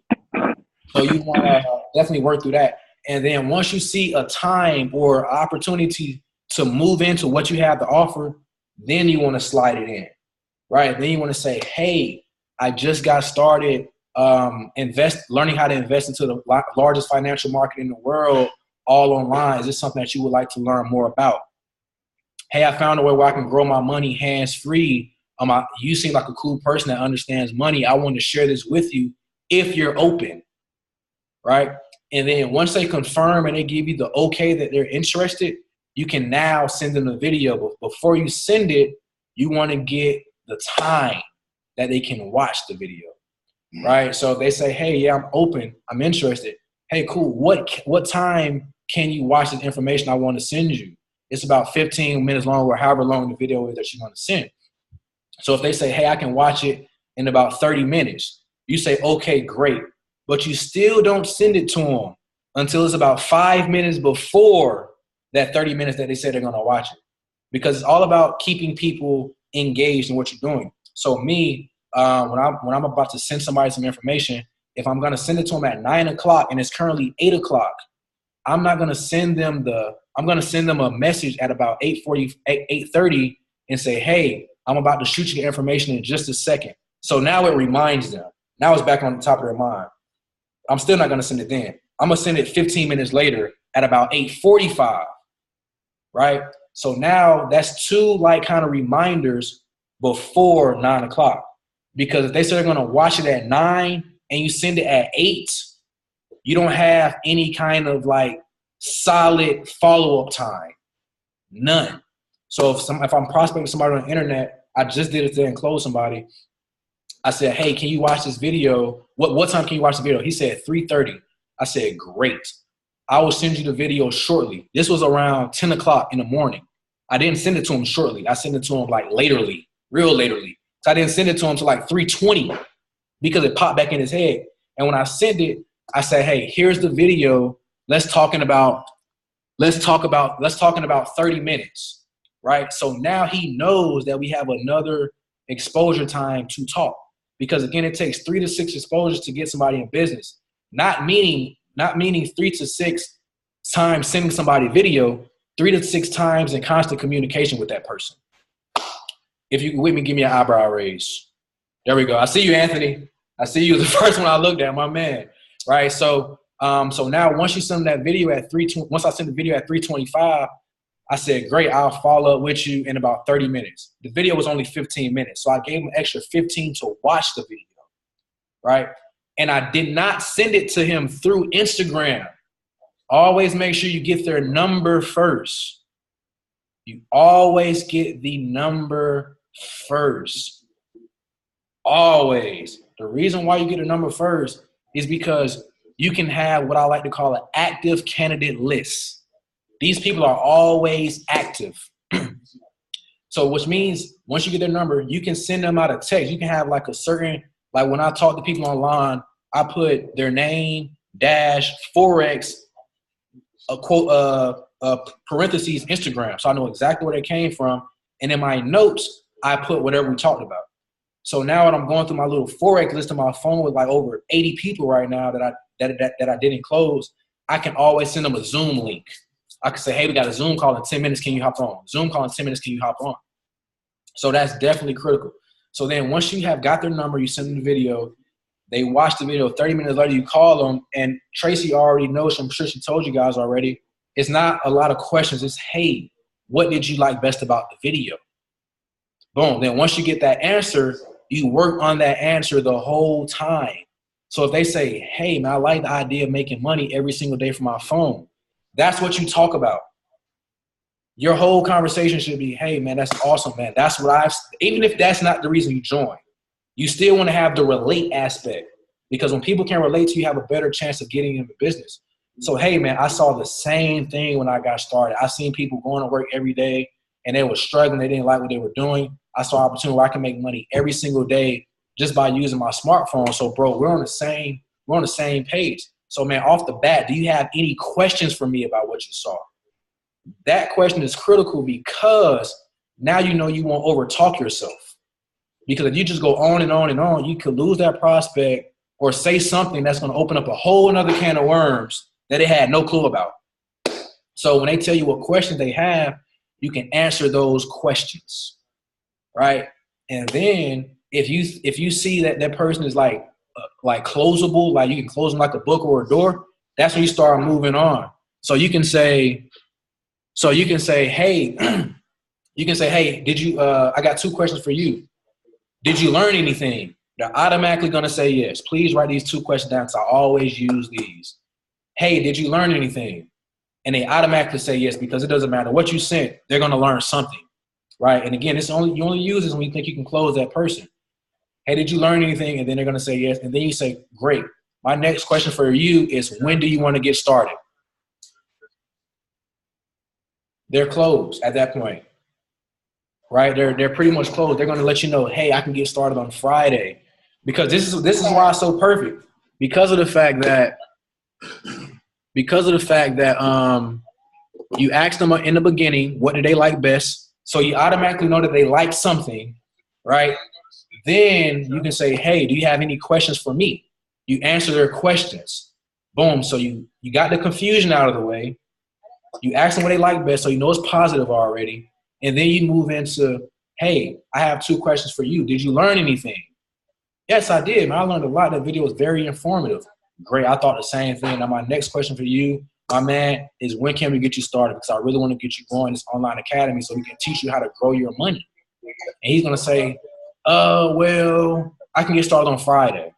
Speaker 2: So you want to definitely work through that. And then once you see a time or opportunity to move into what you have to offer, then you want to slide it in. Right? Then you want to say, hey, I just got started learning how to invest into the largest financial market in the world, all online. Is this something that you would like to learn more about? Hey, I found a way where I can grow my money hands-free. You seem like a cool person that understands money. I want to share this with you if you're open, right? And then once they confirm and they give you the okay that they're interested, you can now send them the video. But before you send it, you want to get the time that they can watch the video, right? So if they say, hey, yeah, I'm open, I'm interested. Hey, cool. What time can you watch this information I want to send you? It's about 15 minutes long, or however long the video is that you want to send. So if they say, hey, I can watch it in about 30 minutes, you say, okay, great. But you still don't send it to them until it's about 5 minutes before that 30 minutes that they said they're going to watch it. Because it's all about keeping people engaged in what you're doing. So me, when I'm about to send somebody some information, if I'm going to send it to them at 9 o'clock and it's currently 8 o'clock, I'm not going to send them I'm going to send them a message at about 8:30 and say, hey, I'm about to shoot you the information in just a second. So now it reminds them. Now it's back on the top of their mind. I'm still not going to send it then. I'm going to send it 15 minutes later at about 8:45, right? So now that's 2 like kind of reminders before 9 o'clock. Because if they say they're going to watch it at 9 and you send it at 8, you don't have any kind of like solid follow-up time. None. So if I'm prospecting somebody on the internet, I just did it today and closed somebody. I said, hey, can you watch this video? What time can you watch the video? He said 3:30. I said, great. I will send you the video shortly. This was around 10 o'clock in the morning. I didn't send it to him shortly. I sent it to him like laterly, real laterly. So I didn't send it to him till like 3:20 because it popped back in his head. And when I sent it, I said, hey, here's the video. Let's talk in about 30 minutes, right? So now he knows that we have another exposure time to talk. Because again, it takes 3 to 6 exposures to get somebody in business. Not meaning 3 to 6 times sending somebody video, 3 to 6 times in constant communication with that person. If you with me, give me an eyebrow raise. There we go. I see you, Anthony. I see you. The first one I looked at, my man. Right. So now once you send that video at once I sent the video at 3:25, I said, great, I'll follow up with you in about 30 minutes. The video was only 15 minutes. So I gave him an extra 15 to watch the video. Right. And I did not send it to him through Instagram. Always make sure you get their number first. You always get the number first. Always. The reason why you get a number first is because you can have what I like to call an active candidate list. These people are always active. So which means once you get their number, you can send them out a text. You can have like a certain, like when I talk to people online, I put their name, dash, Forex, a quote, parentheses, Instagram. So I know exactly where they came from. And in my notes, I put whatever we talked about. So now when I'm going through my little Forex list on my phone with like over 80 people right now that I didn't close, I can always send them a Zoom link. I can say, hey, we got a Zoom call in 10 minutes. Can you hop on? Zoom call in 10 minutes. Can you hop on? So that's definitely critical. So then once you have got their number, you send them the video. They watch the video. 30 minutes later, you call them. And Tracey already knows, I'm sure she told you guys already, it's not a lot of questions. It's, hey, what did you like best about the video? Boom. Then once you get that answer, you work on that answer the whole time. So if they say, hey, man, I like the idea of making money every single day from my phone, that's what you talk about. Your whole conversation should be, hey, man, that's awesome, man. That's what even if that's not the reason you join, you still want to have the relate aspect, because when people can relate to you, you have a better chance of getting into business. So, hey, man, I saw the same thing when I got started. I seen people going to work every day and they were struggling. They didn't like what they were doing. I saw an opportunity where I can make money every single day just by using my smartphone. So, bro, we're on the same page. So, man, off the bat, do you have any questions for me about what you saw? That question is critical because now you know you won't overtalk yourself. Because if you just go on and on and on, you could lose that prospect or say something that's going to open up a whole other can of worms that they had no clue about. So when they tell you what questions they have, you can answer those questions, right? And then if you see that that person is like closable, like you can close them like a book or a door, that's when you start moving on. So you can say, hey, did you, I got 2 questions for you. Did you learn anything? They're automatically going to say yes. Please write these 2 questions down because I always use these. Hey, did you learn anything? And they automatically say yes, because it doesn't matter what you sent, they're going to learn something, right? And again, you only use this when you think you can close that person. Hey, did you learn anything? And then they're going to say yes. And then you say, great. My next question for you is, when do you want to get started? They're closed at that point, right? They're pretty much closed. They're going to let you know, hey, I can get started on Friday, because this is why it's so perfect, because of the fact that you asked them in the beginning, what do they like best? So you automatically know that they like something, right? Then you can say, hey, do you have any questions for me? You answer their questions. Boom. So you got the confusion out of the way. You ask them what they like best, so you know it's positive already. And then you move into, hey, I have 2 questions for you. Did you learn anything? Yes, I did, man. I learned a lot. That video was very informative. Great. I thought the same thing. Now my next question for you, my man, is when can we get you started? Because I really want to get you going this online academy so we can teach you how to grow your money. And he's going to say, well, I can get started on Friday.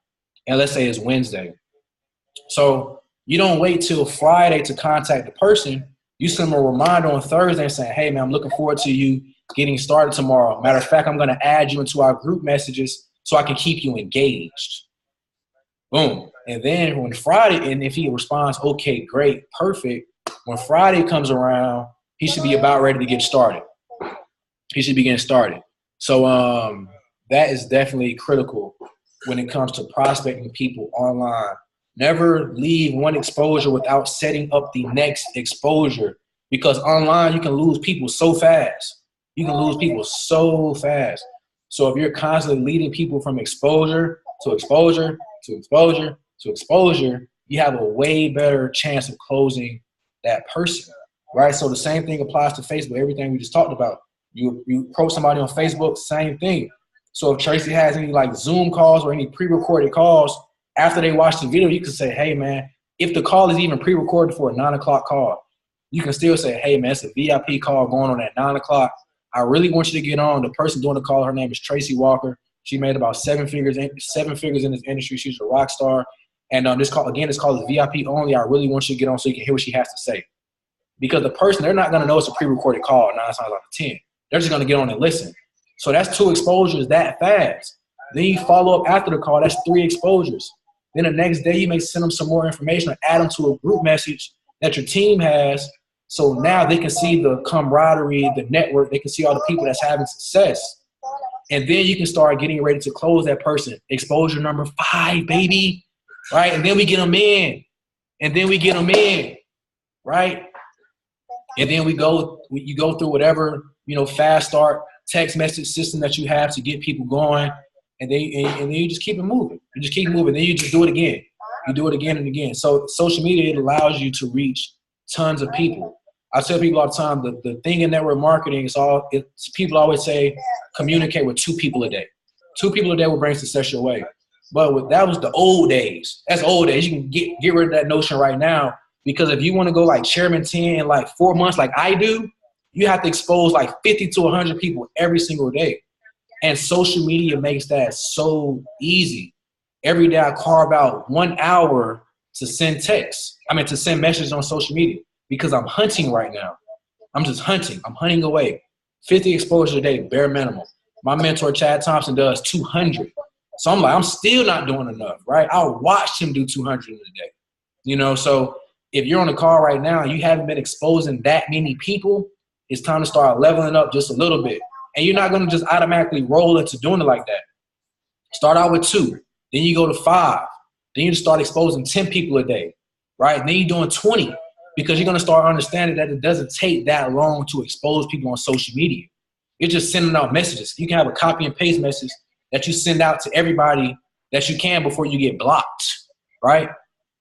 Speaker 2: And let's say it's Wednesday. So you don't wait till Friday to contact the person. You send them a reminder on Thursday and say, hey, man, I'm looking forward to you getting started tomorrow. Matter of fact, I'm going to add you into our group messages so I can keep you engaged. Boom. And then when Friday, and if he responds, okay, great, perfect, when Friday comes around, he should be about ready to get started. He should be getting started. So that is definitely critical when it comes to prospecting people online. Never leave one exposure without setting up the next exposure, because online you can lose people so fast. You can lose people so fast. So if you're constantly leading people from exposure to exposure to exposure to exposure, you have a way better chance of closing that person, right? So the same thing applies to Facebook, everything we just talked about. You approach somebody on Facebook, same thing. So if Tracey has any like Zoom calls or any pre-recorded calls, after they watch the video, you can say, hey, man, if the call is even pre-recorded for a 9 o'clock call, you can still say, hey, man, it's a VIP call going on at 9 o'clock. I really want you to get on. The person doing the call, her name is Tracey Walker. She made about seven figures in this industry. She's a rock star. And this call, again, this call is VIP only. I really want you to get on so you can hear what she has to say. Because the person, they're not going to know it's a pre-recorded call 9 times out of 10. They're just going to get on and listen. So that's 2 exposures that fast. Then you follow up after the call. That's 3 exposures. Then the next day, you may send them some more information or add them to a group message that your team has. So now they can see the camaraderie, the network. They can see all the people that's having success. And then you can start getting ready to close that person. Exposure number 5, baby. Right? And then we get them in. And then we get them in. Right? And then you go through whatever, fast start text message system that you have to get people going. And then you just keep it moving. You just keep moving. Then you just do it again. You do it again and again. So social media, it allows you to reach tons of people. I tell people all the time, the thing in network marketing is people always say, communicate with 2 people a day. 2 people a day will bring success your way. But that was the old days. That's old days. You can get rid of that notion right now, because if you want to go like Chairman 10 in like 4 months like I do, you have to expose like 50 to 100 people every single day. And social media makes that so easy. Every day I carve out 1 hour to send to send messages on social media, because I'm hunting right now. I'm just hunting. I'm hunting away. 50 exposures a day, bare minimum. My mentor, Chad Thompson, does 200. So I'm like, I'm still not doing enough, right? I'll watch him do 200 in a day. So if you're on the call right now and you haven't been exposing that many people, it's time to start leveling up just a little bit. And you're not going to just automatically roll into doing it like that. Start out with 2. Then you go to 5. Then you just start exposing 10 people a day, right? Then you're doing 20, because you're going to start understanding that it doesn't take that long to expose people on social media. You're just sending out messages. You can have a copy and paste message that you send out to everybody that you can before you get blocked, right?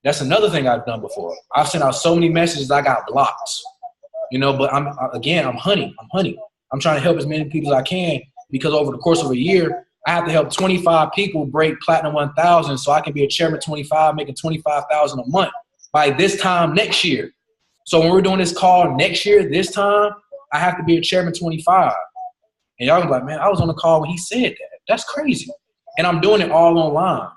Speaker 2: That's another thing I've done before. I've sent out so many messages I got blocked, but I'm hunting. I'm trying to help as many people as I can, because over the course of a year, I have to help 25 people break Platinum 1000 so I can be a Chairman 25, making $25,000 a month by this time next year. So when we're doing this call next year, this time, I have to be a Chairman 25. And y'all be like, man, I was on the call when he said that. That's crazy. And I'm doing it all online.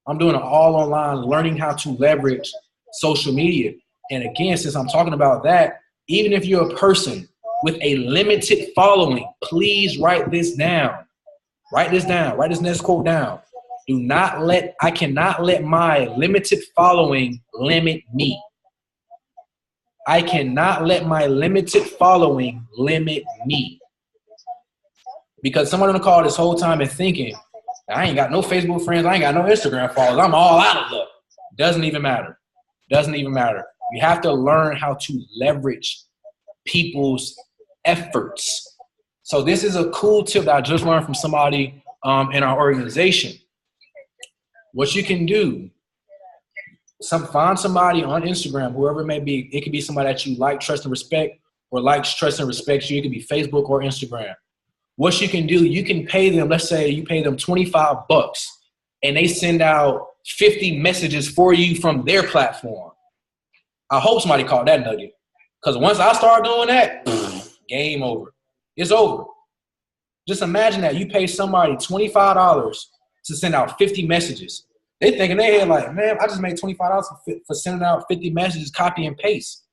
Speaker 2: Learning how to leverage social media. And again, since I'm talking about that, even if you're a person with a limited following, please write this down. Write this next quote down. I cannot let my limited following limit me. I cannot let my limited following limit me. Because someone on the call this whole time is thinking, I ain't got no Facebook friends, I ain't got no Instagram followers, I'm all out of luck. Doesn't even matter. You have to learn how to leverage people's efforts. So this is a cool tip that I just learned from somebody in our organization. What you can do, find somebody on Instagram, whoever it may be. It could be somebody that you like, trust, and respect, or likes, trust, and respects you. It could be Facebook or Instagram. What you can do, you can pay them, let's say you pay them $25 and they send out 50 messages for you from their platform. I hope somebody caught that nugget. Because once I start doing that, game over. It's over. Just imagine that you pay somebody $25 to send out 50 messages. They think in their head like, man, I just made $25 for sending out 50 messages, copy and paste.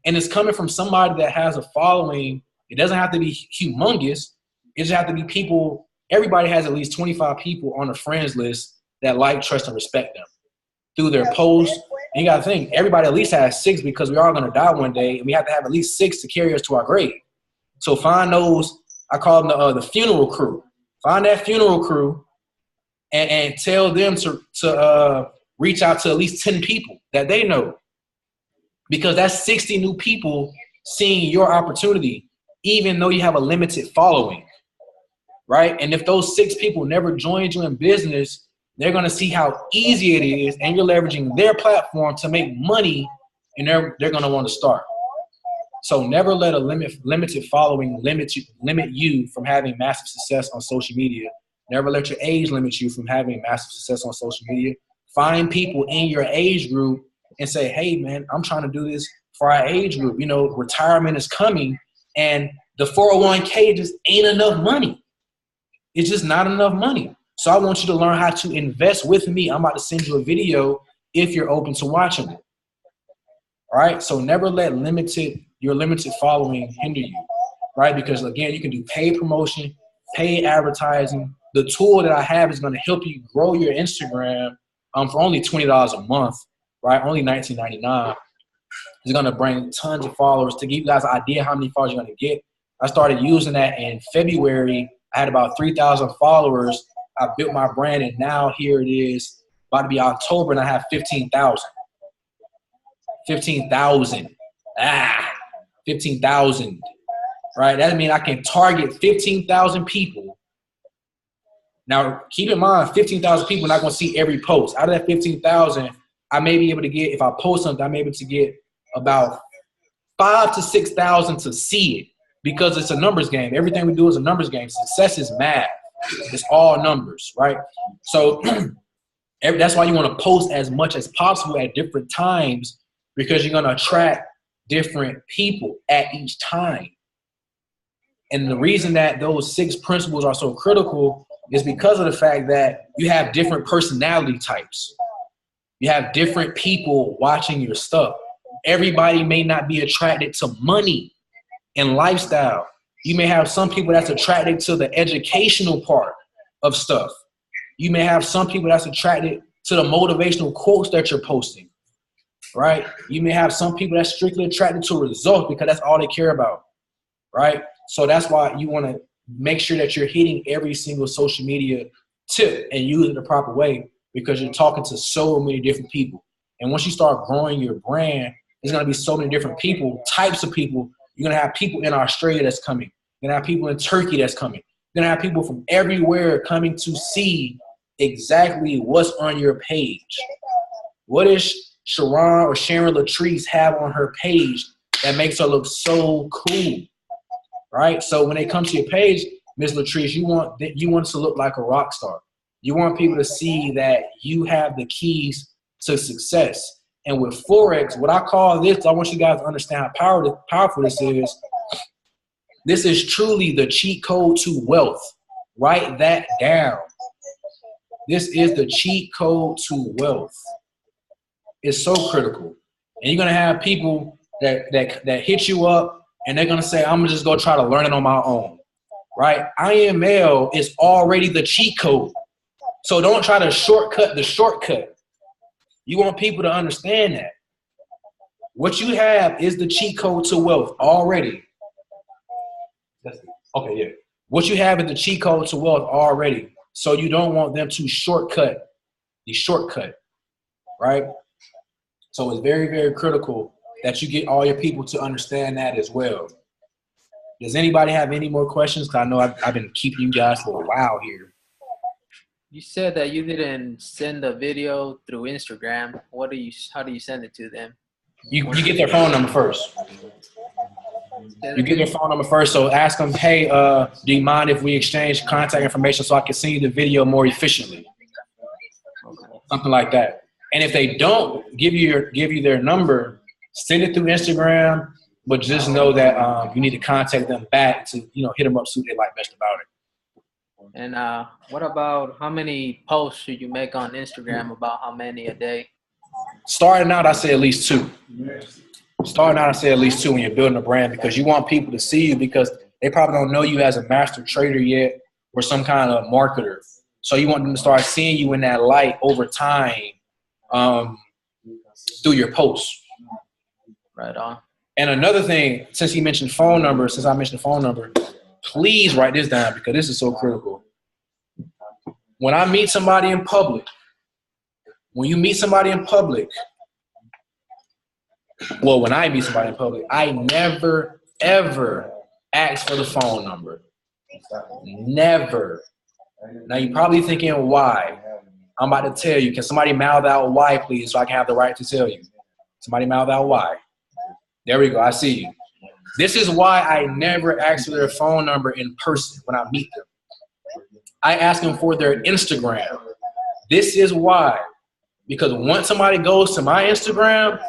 Speaker 2: And it's coming from somebody that has a following. It doesn't have to be humongous. It just have to be people. Everybody has at least 25 people on a friends list that like, trust, and respect them. through their posts. And you got to think, everybody at least has 6 because we're all going to die one day, and we have to have at least 6 to carry us to our grave. So find those, I call them the funeral crew. Find that funeral crew and tell them to reach out to at least 10 people that they know, because that's 60 new people seeing your opportunity, even though you have a limited following, right? And if those 6 people never joined you in business, they're going to see how easy it is, and you're leveraging their platform to make money, and they're going to want to start. So never let a limited following limit you from having massive success on social media. Never let your age limit you from having massive success on social media. Find people in your age group and say, hey, man, I'm trying to do this for our age group. You know, retirement is coming, and the 401k just ain't enough money. It's just not enough money. So I want you to learn how to invest with me. I'm about to send you a video if you're open to watching it. All right? So never let your limited following hinder you, right? Because, again, you can do paid promotion, paid advertising. The tool that I have is going to help you grow your Instagram for only $20 a month, right? Only $19.99. It's going to bring tons of followers. To give you guys an idea how many followers you're going to get, I started using that in February. I had about 3,000 followers. I built my brand, and now here it is, about to be October, and I have 15,000. 15,000. 15,000. Right? That means I can target 15,000 people. Now, keep in mind, 15,000 people are not going to see every post. Out of that 15,000, I may be able to get, if I post something, I may be able to get about 5,000 to 6,000 to see it, because it's a numbers game. Everything we do is a numbers game. Success is math. It's all numbers, right? So that's why you want to post as much as possible at different times, because you're going to attract different people at each time. And the reason that those 6 principles are so critical is because of the fact that you have different personality types. You have different people watching your stuff. Everybody may not be attracted to money and lifestyle. You may have some people that's attracted to the educational part of stuff. You may have some people that's attracted to the motivational quotes that you're posting, right? You may have some people that's strictly attracted to results because that's all they care about, right? So that's why you want to make sure that you're hitting every single social media tip and use it the proper way, because you're talking to so many different people. And once you start growing your brand, there's going to be so many different people, types of people. You're going to have people in Australia that's coming. You're going to have people in Turkey that's coming. You're going to have people from everywhere coming to see exactly what's on your page. What does Sharon or Sharon Latrice have on her page that makes her look so cool, right? So when they come to your page, Ms. Latrice, you want it to look like a rock star. You want people to see that you have the keys to success. And with Forex, what I call this, I want you guys to understand how powerful this is. This is truly the cheat code to wealth. Write that down. This is the cheat code to wealth. It's so critical. And you're going to have people that hit you up, and they're going to say, I'm going to just go try to learn it on my own, right? IML is already the cheat code. So don't try to shortcut the shortcut. You want people to understand that. What you have is the cheat code to wealth already. Okay, yeah. What you have is the cheat code to wealth already. So you don't want them to shortcut the shortcut, right? So it's very, very critical that you get all your people to understand that as well. Does anybody have any more questions? Because I know I've been keeping you guys for a while here.
Speaker 10: You said that you didn't send the video through Instagram. How do you send it to them?
Speaker 2: You get their phone number first. You get their phone number first. So ask them, hey, do you mind if we exchange contact information so I can send you the video more efficiently? Something like that. And if they don't give you their number, send it through Instagram, but just know that you need to contact them back to hit them up, see what they like best about it.
Speaker 10: And what about how many posts should you make on Instagram? About how many a day?
Speaker 2: Starting out, I say at least 2. Starting out, I say at least 2 when you're building a brand, because you want people to see you, because they probably don't know you as a master trader yet or some kind of marketer. So you want them to start seeing you in that light over time, through your posts.
Speaker 10: Right on.
Speaker 2: And another thing, since he mentioned phone number, since I mentioned phone number, please write this down because this is so critical. When I meet somebody in public, when I meet somebody in public, I never, ever ask for the phone number. Never. Now you're probably thinking, why? I'm about to tell you. Can somebody mouth out why, please, so I can have the right to tell you? Somebody mouth out why. There we go. I see you. This is why I never ask for their phone number in person when I meet them. I ask them for their Instagram. This is why. Because once somebody goes to my Instagram,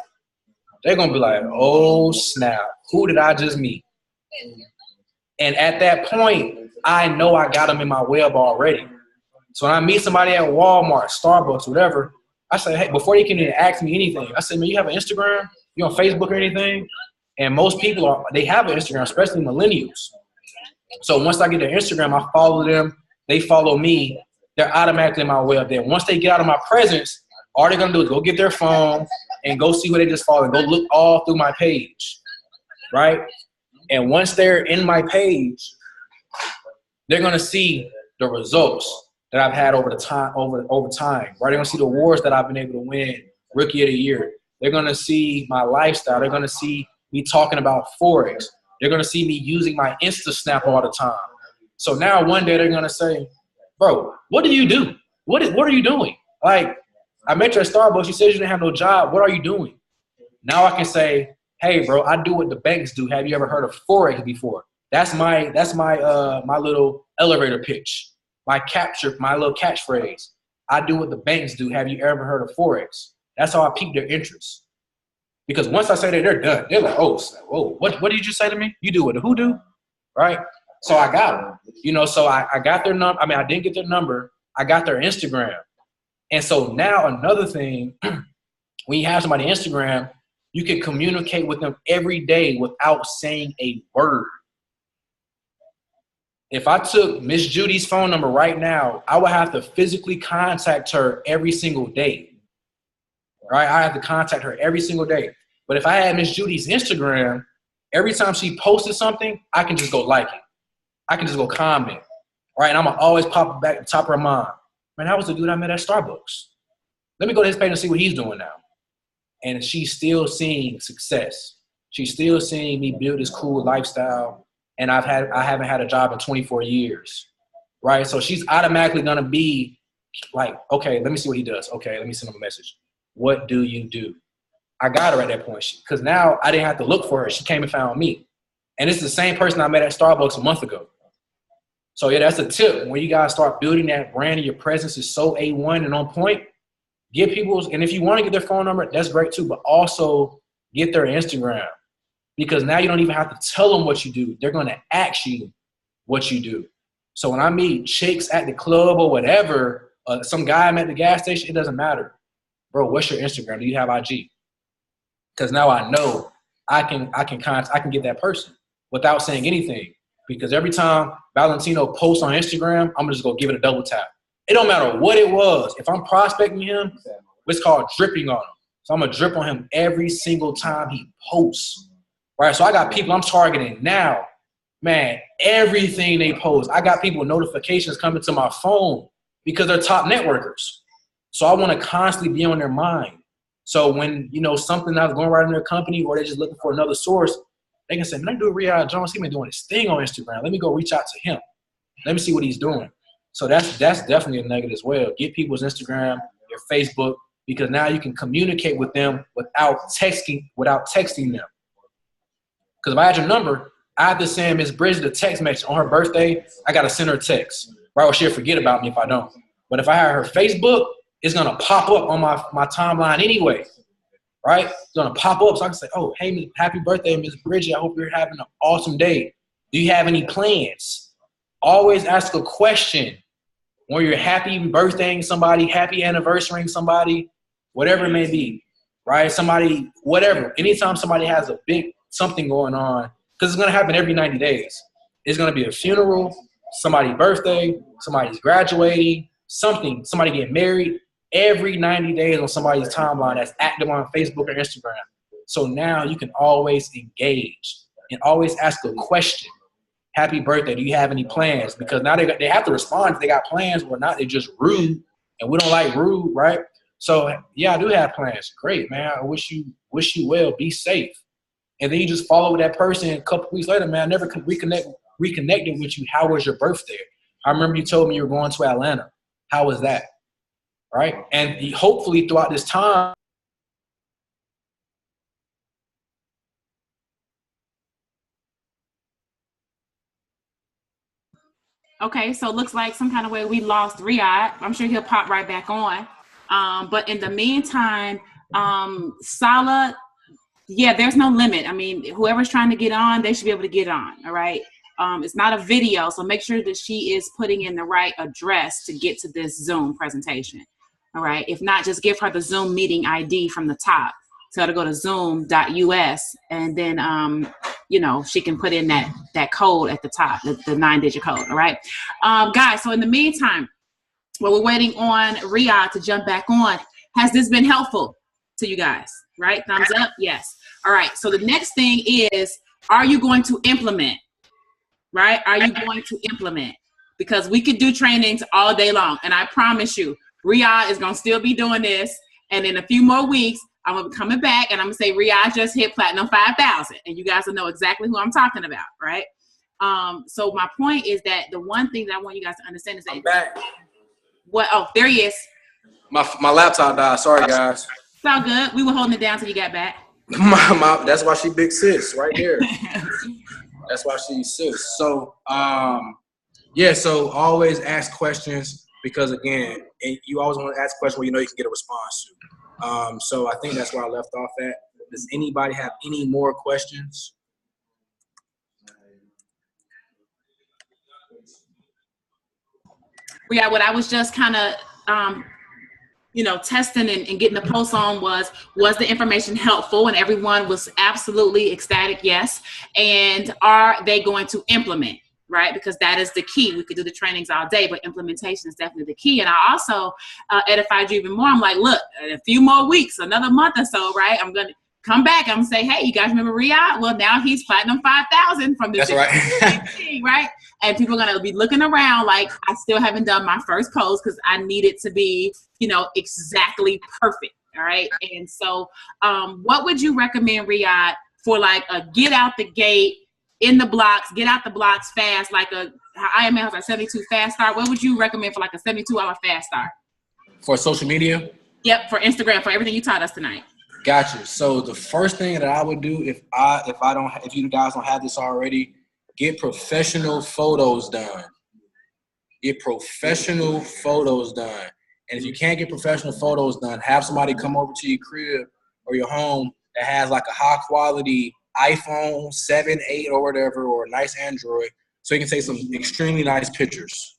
Speaker 2: they're going to be like, oh, snap. Who did I just meet? And at that point, I know I got them in my web already. So when I meet somebody at Walmart, Starbucks, whatever, I say, hey, before they can even ask me anything, I say, man, you have an Instagram? You on Facebook or anything? And most people, they have an Instagram, especially millennials. So once I get their Instagram, I follow them. They follow me. They're automatically in my web there. Once they get out of my presence, all they're going to do is go get their phone and go see who they just followed and go look all through my page, right? And once they're in my page, they're going to see the results that I've had over time, right? They're going to see the awards that I've been able to win, Rookie of the Year. They're going to see my lifestyle. They're going to see me talking about Forex. They're going to see me using my Insta Snap all the time. So now one day they're going to say, bro, what do you do? What are you doing? Like, I met you at Starbucks. You said you didn't have no job. What are you doing? Now I can say, hey, bro, I do what the banks do. Have you ever heard of Forex before? That's my little elevator pitch, my little catchphrase. I do what the banks do. Have you ever heard of Forex? That's how I pique their interest. Because once I say that, they're done. They're like, oh, what did you say to me? You do what the who do, right? So I got them. You know, so I got their number. I mean, I didn't get their number. I got their Instagram. And so now another thing, when you have somebody on Instagram, you can communicate with them every day without saying a word. If I took Miss Judy's phone number right now, I would have to physically contact her every single day. Right? I have to contact her every single day. But if I had Miss Judy's Instagram, every time she posted something, I can just go like it. I can just go comment. Right? And I'm going to always pop back at the top of her mind. Man, that was the dude I met at Starbucks. Let me go to his page and see what he's doing now. And she's still seeing success. She's still seeing me build this cool lifestyle. And I haven't had a job in 24 years. Right? So she's automatically going to be like, okay, let me see what he does. Okay, let me send him a message. What do you do? I got her at that point because now I didn't have to look for her. She came and found me. And it's the same person I met at Starbucks a month ago. So yeah, that's a tip. When you guys start building that brand and your presence is so A1 and on point, get people's, and if you want to get their phone number, that's great too, but also get their Instagram because now you don't even have to tell them what you do. They're going to ask you what you do. So when I meet chicks at the club or whatever, some guy I'm at the gas station, it doesn't matter. Bro, what's your Instagram? Do you have IG? Because now I know I can get that person without saying anything. Because every time Valentino posts on Instagram, I'm just gonna give it a double tap. It don't matter what it was. If I'm prospecting him, it's called dripping on him. So I'm gonna drip on him every single time he posts. Right? So I got people I'm targeting now. Man, everything they post. I got people with notifications coming to my phone because they're top networkers. So I want to constantly be on their mind. So when, you know, something that's going right in their company or they're just looking for another source, they can say, man, I do Riyahd Jones. He's been doing his thing on Instagram. Let me go reach out to him. Let me see what he's doing. So that's definitely a nugget as well. Get people's Instagram, their Facebook, because now you can communicate with them without texting them. Because if I had your number, I have to send Miss Bridget a text message on her birthday. I got to send her a text. Right? Or she'll forget about me if I don't. But if I have her Facebook, it's going to pop up on my timeline anyway, right? It's going to pop up so I can say, oh, hey, happy birthday, Miss Bridget. I hope you're having an awesome day. Do you have any plans? Always ask a question when you're happy birthdaying somebody, happy anniversarying somebody, whatever it may be, right? Somebody, whatever. Anytime somebody has a big something going on, because it's going to happen every 90 days. It's going to be a funeral, somebody's birthday, somebody's graduating, somebody getting married. every 90 days on somebody's timeline that's active on Facebook or Instagram. So now you can always engage and always ask a question. Happy birthday. Do you have any plans? Because now they have to respond if they got plans or not. They're just rude, and we don't like rude, right? So yeah, I do have plans. Great, man. I wish you well. Be safe. And then you just follow that person. A couple weeks later, man, I never reconnected with you. How was your birthday? I remember you told me you were going to Atlanta. How was that? Right? And hopefully throughout this time,
Speaker 1: Okay, so it looks like some kind of way we lost Riyahd. I'm sure he'll pop right back on. But in the meantime, Salah, yeah, there's no limit. I mean, whoever's trying to get on, they should be able to get on, all right? It's not a video, so make sure that she is putting in the right address to get to this Zoom presentation, all right? If not, just give her the Zoom meeting ID from the top. Tell her to go to zoom.us, and then, you know, she can put in that code at the top, the 9-digit code, all right? Guys, so in the meantime, while we're waiting on Riyahd to jump back on, has this been helpful to you guys, right? Thumbs up? Yes. All right, so the next thing is, are you going to implement, right? Are you going to implement? Because we could do trainings all day long, and I promise you, Riyahd is going to still be doing this, and in a few more weeks, I'm going to be coming back, and I'm going to say, Riyahd just hit Platinum 5,000, and you guys will know exactly who I'm talking about, right? So my point is that the one thing that I want you guys to understand is that—
Speaker 2: I'm back.
Speaker 1: What? Oh, there he is.
Speaker 2: My laptop died. Sorry, guys.
Speaker 1: It's all good. We were holding it down till you got back.
Speaker 2: That's why she big sis right there. That's why she's sis. So, yeah, so always ask questions because, again, you always want to ask questions where you know you can get a response to. So I think that's where I left off at. Does anybody have any more questions?
Speaker 1: Yeah, what I was just kind of, you know, testing and getting the pulse on was the information helpful? And everyone was absolutely ecstatic, yes. And are they going to implement? Right? Because that is the key. We could do the trainings all day, but implementation is definitely the key. And I also edified you even more. I'm like, look, in a few more weeks, another month or so, right? I'm going to come back. I'm going to say, hey, you guys remember Riyahd? Well, now he's Platinum 5,000 from this.
Speaker 2: That's right.
Speaker 1: Team, right? And people are going to be looking around like, I still haven't done my first post because I need it to be, you know, exactly perfect. All right. And so what would you recommend, Riyahd, for like a get out the gate, in the blocks, get out the blocks fast, like IML has a 72 fast start? What would you recommend for like a 72-hour fast start?
Speaker 2: For social media?
Speaker 1: Yep, for Instagram, for everything you taught us tonight.
Speaker 2: Gotcha. So the first thing that I would do if you guys don't have this already, get professional photos done. Get professional photos done. And if you can't get professional photos done, have somebody come over to your crib or your home that has like a high quality iPhone 7, 8 or whatever, or a nice Android, so you can take some extremely nice pictures.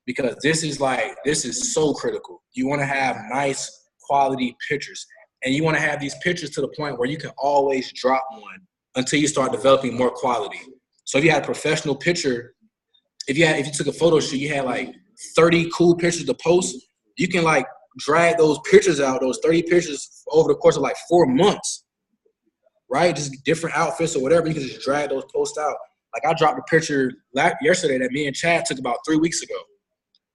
Speaker 2: Because this is so critical. You want to have nice quality pictures. And you want to have these pictures to the point where you can always drop one until you start developing more quality. So if you had a professional picture, if you took a photo shoot, you had like 30 cool pictures to post, you can like drag those pictures out, those 30 pictures over the course of like 4 months. Right? Just different outfits or whatever. You can just drag those posts out. Like I dropped a picture yesterday that me and Chad took about 3 weeks ago.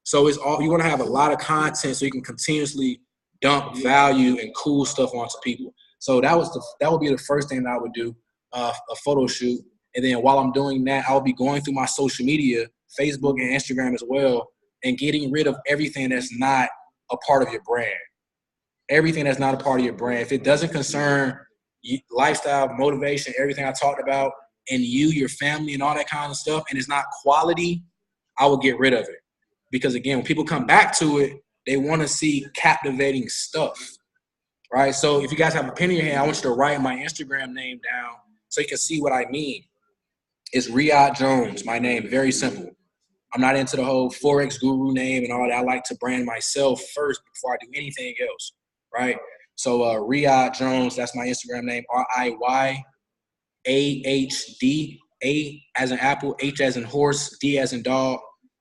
Speaker 2: So it's all, you want to have a lot of content so you can continuously dump value and cool stuff onto people. So that would be the first thing that I would do, a photo shoot. And then while I'm doing that, I'll be going through my social media, Facebook and Instagram as well, and getting rid of everything that's not a part of your brand. Everything that's not a part of your brand. If it doesn't concern lifestyle, motivation, everything I talked about, and you, your family, and all that kind of stuff, and it's not quality, I will get rid of it. Because again, when people come back to it, they want to see captivating stuff, right? So if you guys have a pen in your hand, I want you to write my Instagram name down so you can see what I mean. It's Riyahd Jones, my name, very simple. I'm not into the whole Forex guru name and all that. I like to brand myself first before I do anything else, right? So Riyahd Jones, that's my Instagram name, RIYAHD, A as in apple, H as in horse, D as in dog,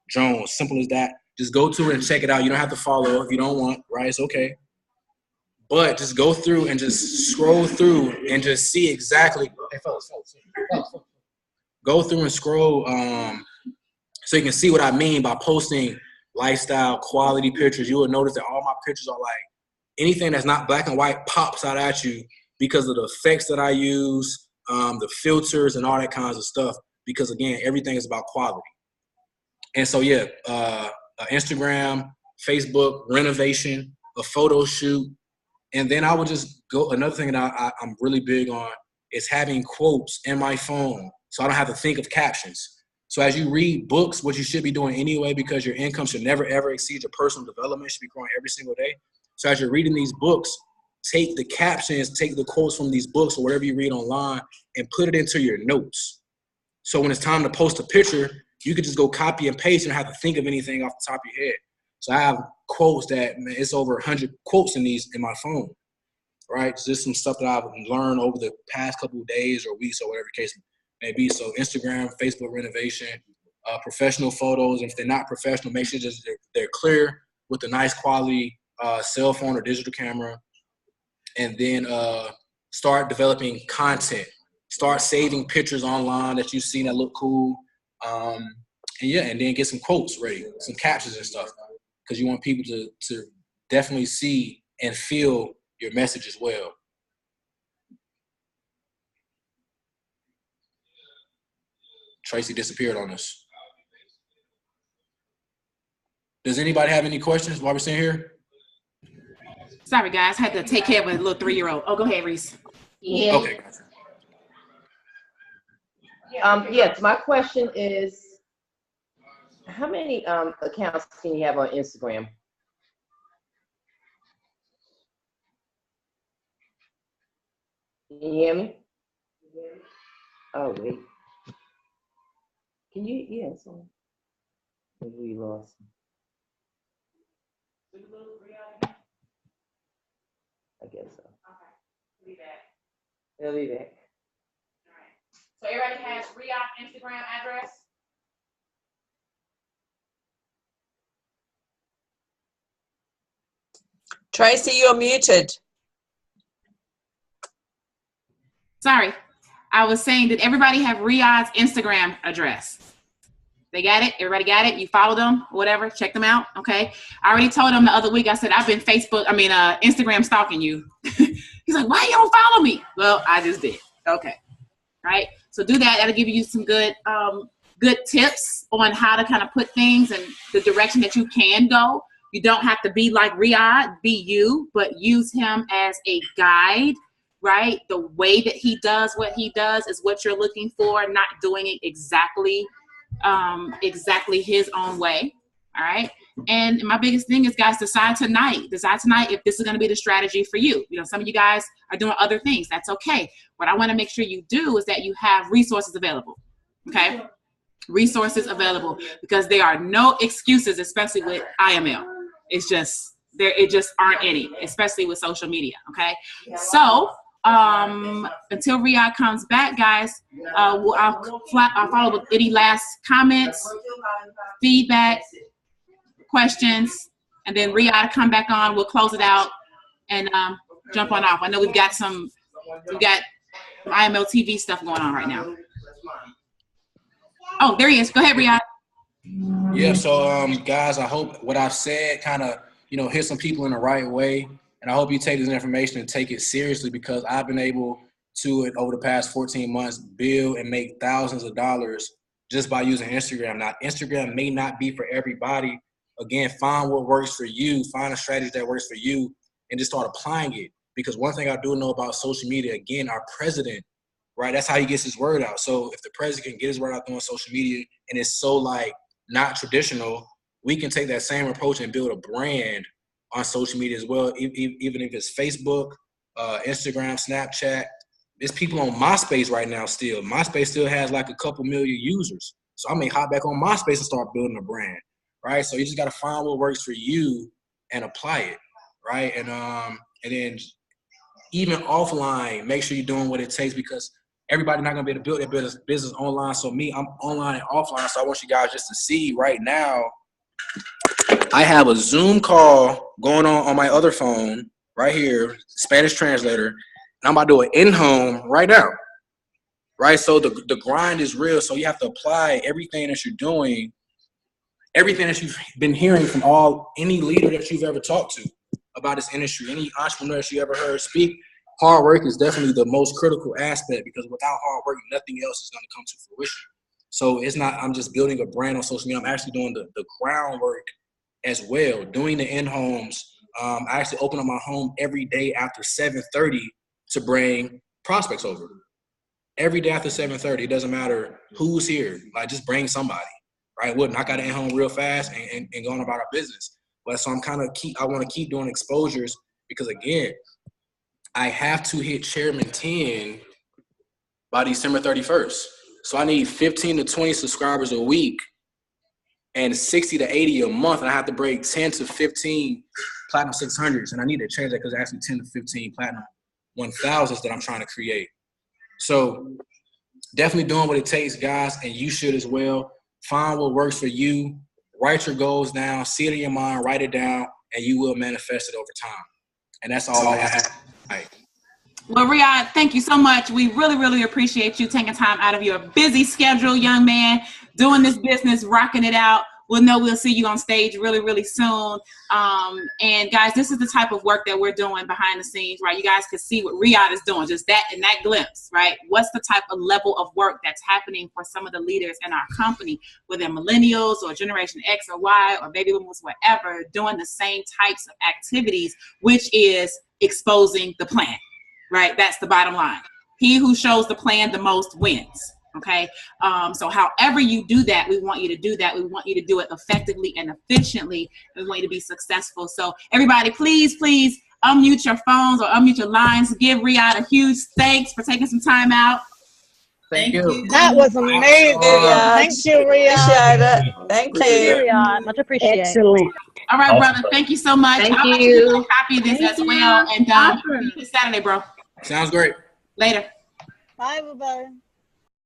Speaker 2: Jones. Simple as that. Just go to it and check it out. You don't have to follow if you don't want, right? It's okay. But just go through and just scroll through and just see exactly. Hey, fellas. Go through and scroll so you can see what I mean by posting lifestyle quality pictures. You will notice that all my pictures are like anything that's not black and white pops out at you because of the effects that I use, the filters and all that kinds of stuff. Because again, everything is about quality. And so yeah, Instagram, Facebook, renovation, a photo shoot. And then I would just go, another thing that I'm really big on is having quotes in my phone so I don't have to think of captions. So as you read books, what you should be doing anyway, because your income should never, ever exceed your personal development, should be growing every single day. So as you're reading these books, take the captions, take the quotes from these books or whatever you read online and put it into your notes. So when it's time to post a picture, you could just go copy and paste and not have to think of anything off the top of your head. So I have quotes that, man, it's over 100 quotes in my phone, right? It's just some stuff that I've learned over the past couple of days or weeks or whatever the case may be. So Instagram, Facebook renovation, professional photos. If they're not professional, make sure just they're clear with a nice quality cell phone or digital camera. And then start developing content. Start saving pictures online that you've seen that look cool. And then get some quotes ready, some captions and stuff. Because you want people to definitely see and feel your message as well. Tracey disappeared on us. Does anybody have any questions while we're sitting here?
Speaker 1: Sorry, guys. Had to take care of a little 3-year-old. Oh, go ahead, Reese.
Speaker 11: Yeah.
Speaker 2: Okay.
Speaker 11: Yes, my question is, how many accounts can you have on Instagram? Can you hear me? Oh, wait. Can you? Yeah, it's on. Maybe we lost. I guess so.
Speaker 1: Okay. Be back.
Speaker 11: They'll be back.
Speaker 1: All right. So everybody has Riyahd Instagram address?
Speaker 3: Tracey, you're muted.
Speaker 1: Sorry. I was saying, did everybody have Riyahd's Instagram address? They got it? Everybody got it? You follow them? Whatever? Check them out? Okay. I already told them the other week, I said, I've been Instagram stalking you. He's like, why you don't follow me? Well, I just did. Okay. Right? So do that. That'll give you some good tips on how to kind of put things in the direction that you can go. You don't have to be like Riyahd, be you, but use him as a guide, right? The way that he does what he does is what you're looking for, not doing it exactly his own way, all right? And my biggest thing is, guys, decide tonight if this is going to be the strategy for you. You know, some of you guys are doing other things. That's okay. What I want to make sure you do is that you have resources available, okay? Resources available, because there are no excuses, especially with IML. It just aren't any, especially with social media, okay? So until Riyahd comes back, guys, I'll follow with any last comments, feedback, questions, and then Riyahd come back on. We'll close it out and jump on off. I know we've got some IML TV stuff going on right now. Oh, there he is. Go ahead, Riyahd.
Speaker 2: Yeah, so guys, I hope what I've said kind of, hit some people in the right way. And I hope you take this information and take it seriously, because I've been able to, over the past 14 months, build and make thousands of dollars just by using Instagram. Now, Instagram may not be for everybody. Again, find what works for you. Find a strategy that works for you and just start applying it. Because one thing I do know about social media, again, our president, right, that's how he gets his word out. So if the president can get his word out on social media and it's so not traditional, we can take that same approach and build a brand on social media as well, even if it's Facebook, Instagram, Snapchat. There's people on MySpace right now still. MySpace still has a couple million users. So I may hop back on MySpace and start building a brand, right? So you just got to find what works for you and apply it, right? And then even offline, make sure you're doing what it takes, because everybody's not going to be able to build their business online. So I'm online and offline. So I want you guys just to see right now I have a Zoom call going on my other phone right here, Spanish translator, and I'm about to do an in-home right now. Right? So the grind is real. So you have to apply everything that you're doing, everything that you've been hearing from any leader that you've ever talked to about this industry, any entrepreneur that you ever heard speak. Hard work is definitely the most critical aspect, because without hard work, nothing else is going to come to fruition. So it's not, I'm just building a brand on social media. I'm actually doing the groundwork as well, doing the in-homes. I actually open up my home every day after 7:30 to bring prospects over. Every day after 7:30, it doesn't matter who's here. Like, just bring somebody, right? We'll knock out an in-home real fast and go on about our business. But so I want to keep doing exposures, because again, I have to hit Chairman 10 by December 31st. So I need 15 to 20 subscribers a week and 60 to 80 a month. And I have to break 10 to 15 Platinum 600s. And I need to change that, because it's actually 10 to 15 Platinum 1000s that I'm trying to create. So definitely doing what it takes, guys, and you should as well. Find what works for you. Write your goals down. See it in your mind. Write it down, and you will manifest it over time. And that's all I have. Right.
Speaker 1: Well, Riyahd, thank you so much. We really, really appreciate you taking time out of your busy schedule, young man, doing this business, rocking it out. We'll see you on stage really, really soon. And guys, this is the type of work that we're doing behind the scenes, right? You guys can see what Riyahd is doing, just that in that glimpse, right? What's the type of level of work that's happening for some of the leaders in our company, whether millennials or Generation X or Y or baby boomers, whatever, doing the same types of activities, which is exposing the plan, right? That's the bottom line. He who shows the plan the most wins. Okay. So however you do that, we want you to do that. We want you to do it effectively and efficiently. We want you to be successful. So everybody, please unmute your phones or unmute your lines. Give Riyahd a huge thanks for taking some time out.
Speaker 10: Thank you.
Speaker 5: That was amazing. Thank you, Riyahd.
Speaker 3: Appreciate it. Thank you.
Speaker 9: Riyahd. Much appreciated.
Speaker 5: Excellent.
Speaker 1: All right, brother. Thank you so much.
Speaker 11: Thank
Speaker 1: I'll let
Speaker 11: you.
Speaker 1: you get a copy of this as well. And see you Saturday, bro.
Speaker 2: Sounds great.
Speaker 1: Later.
Speaker 5: Bye, everybody.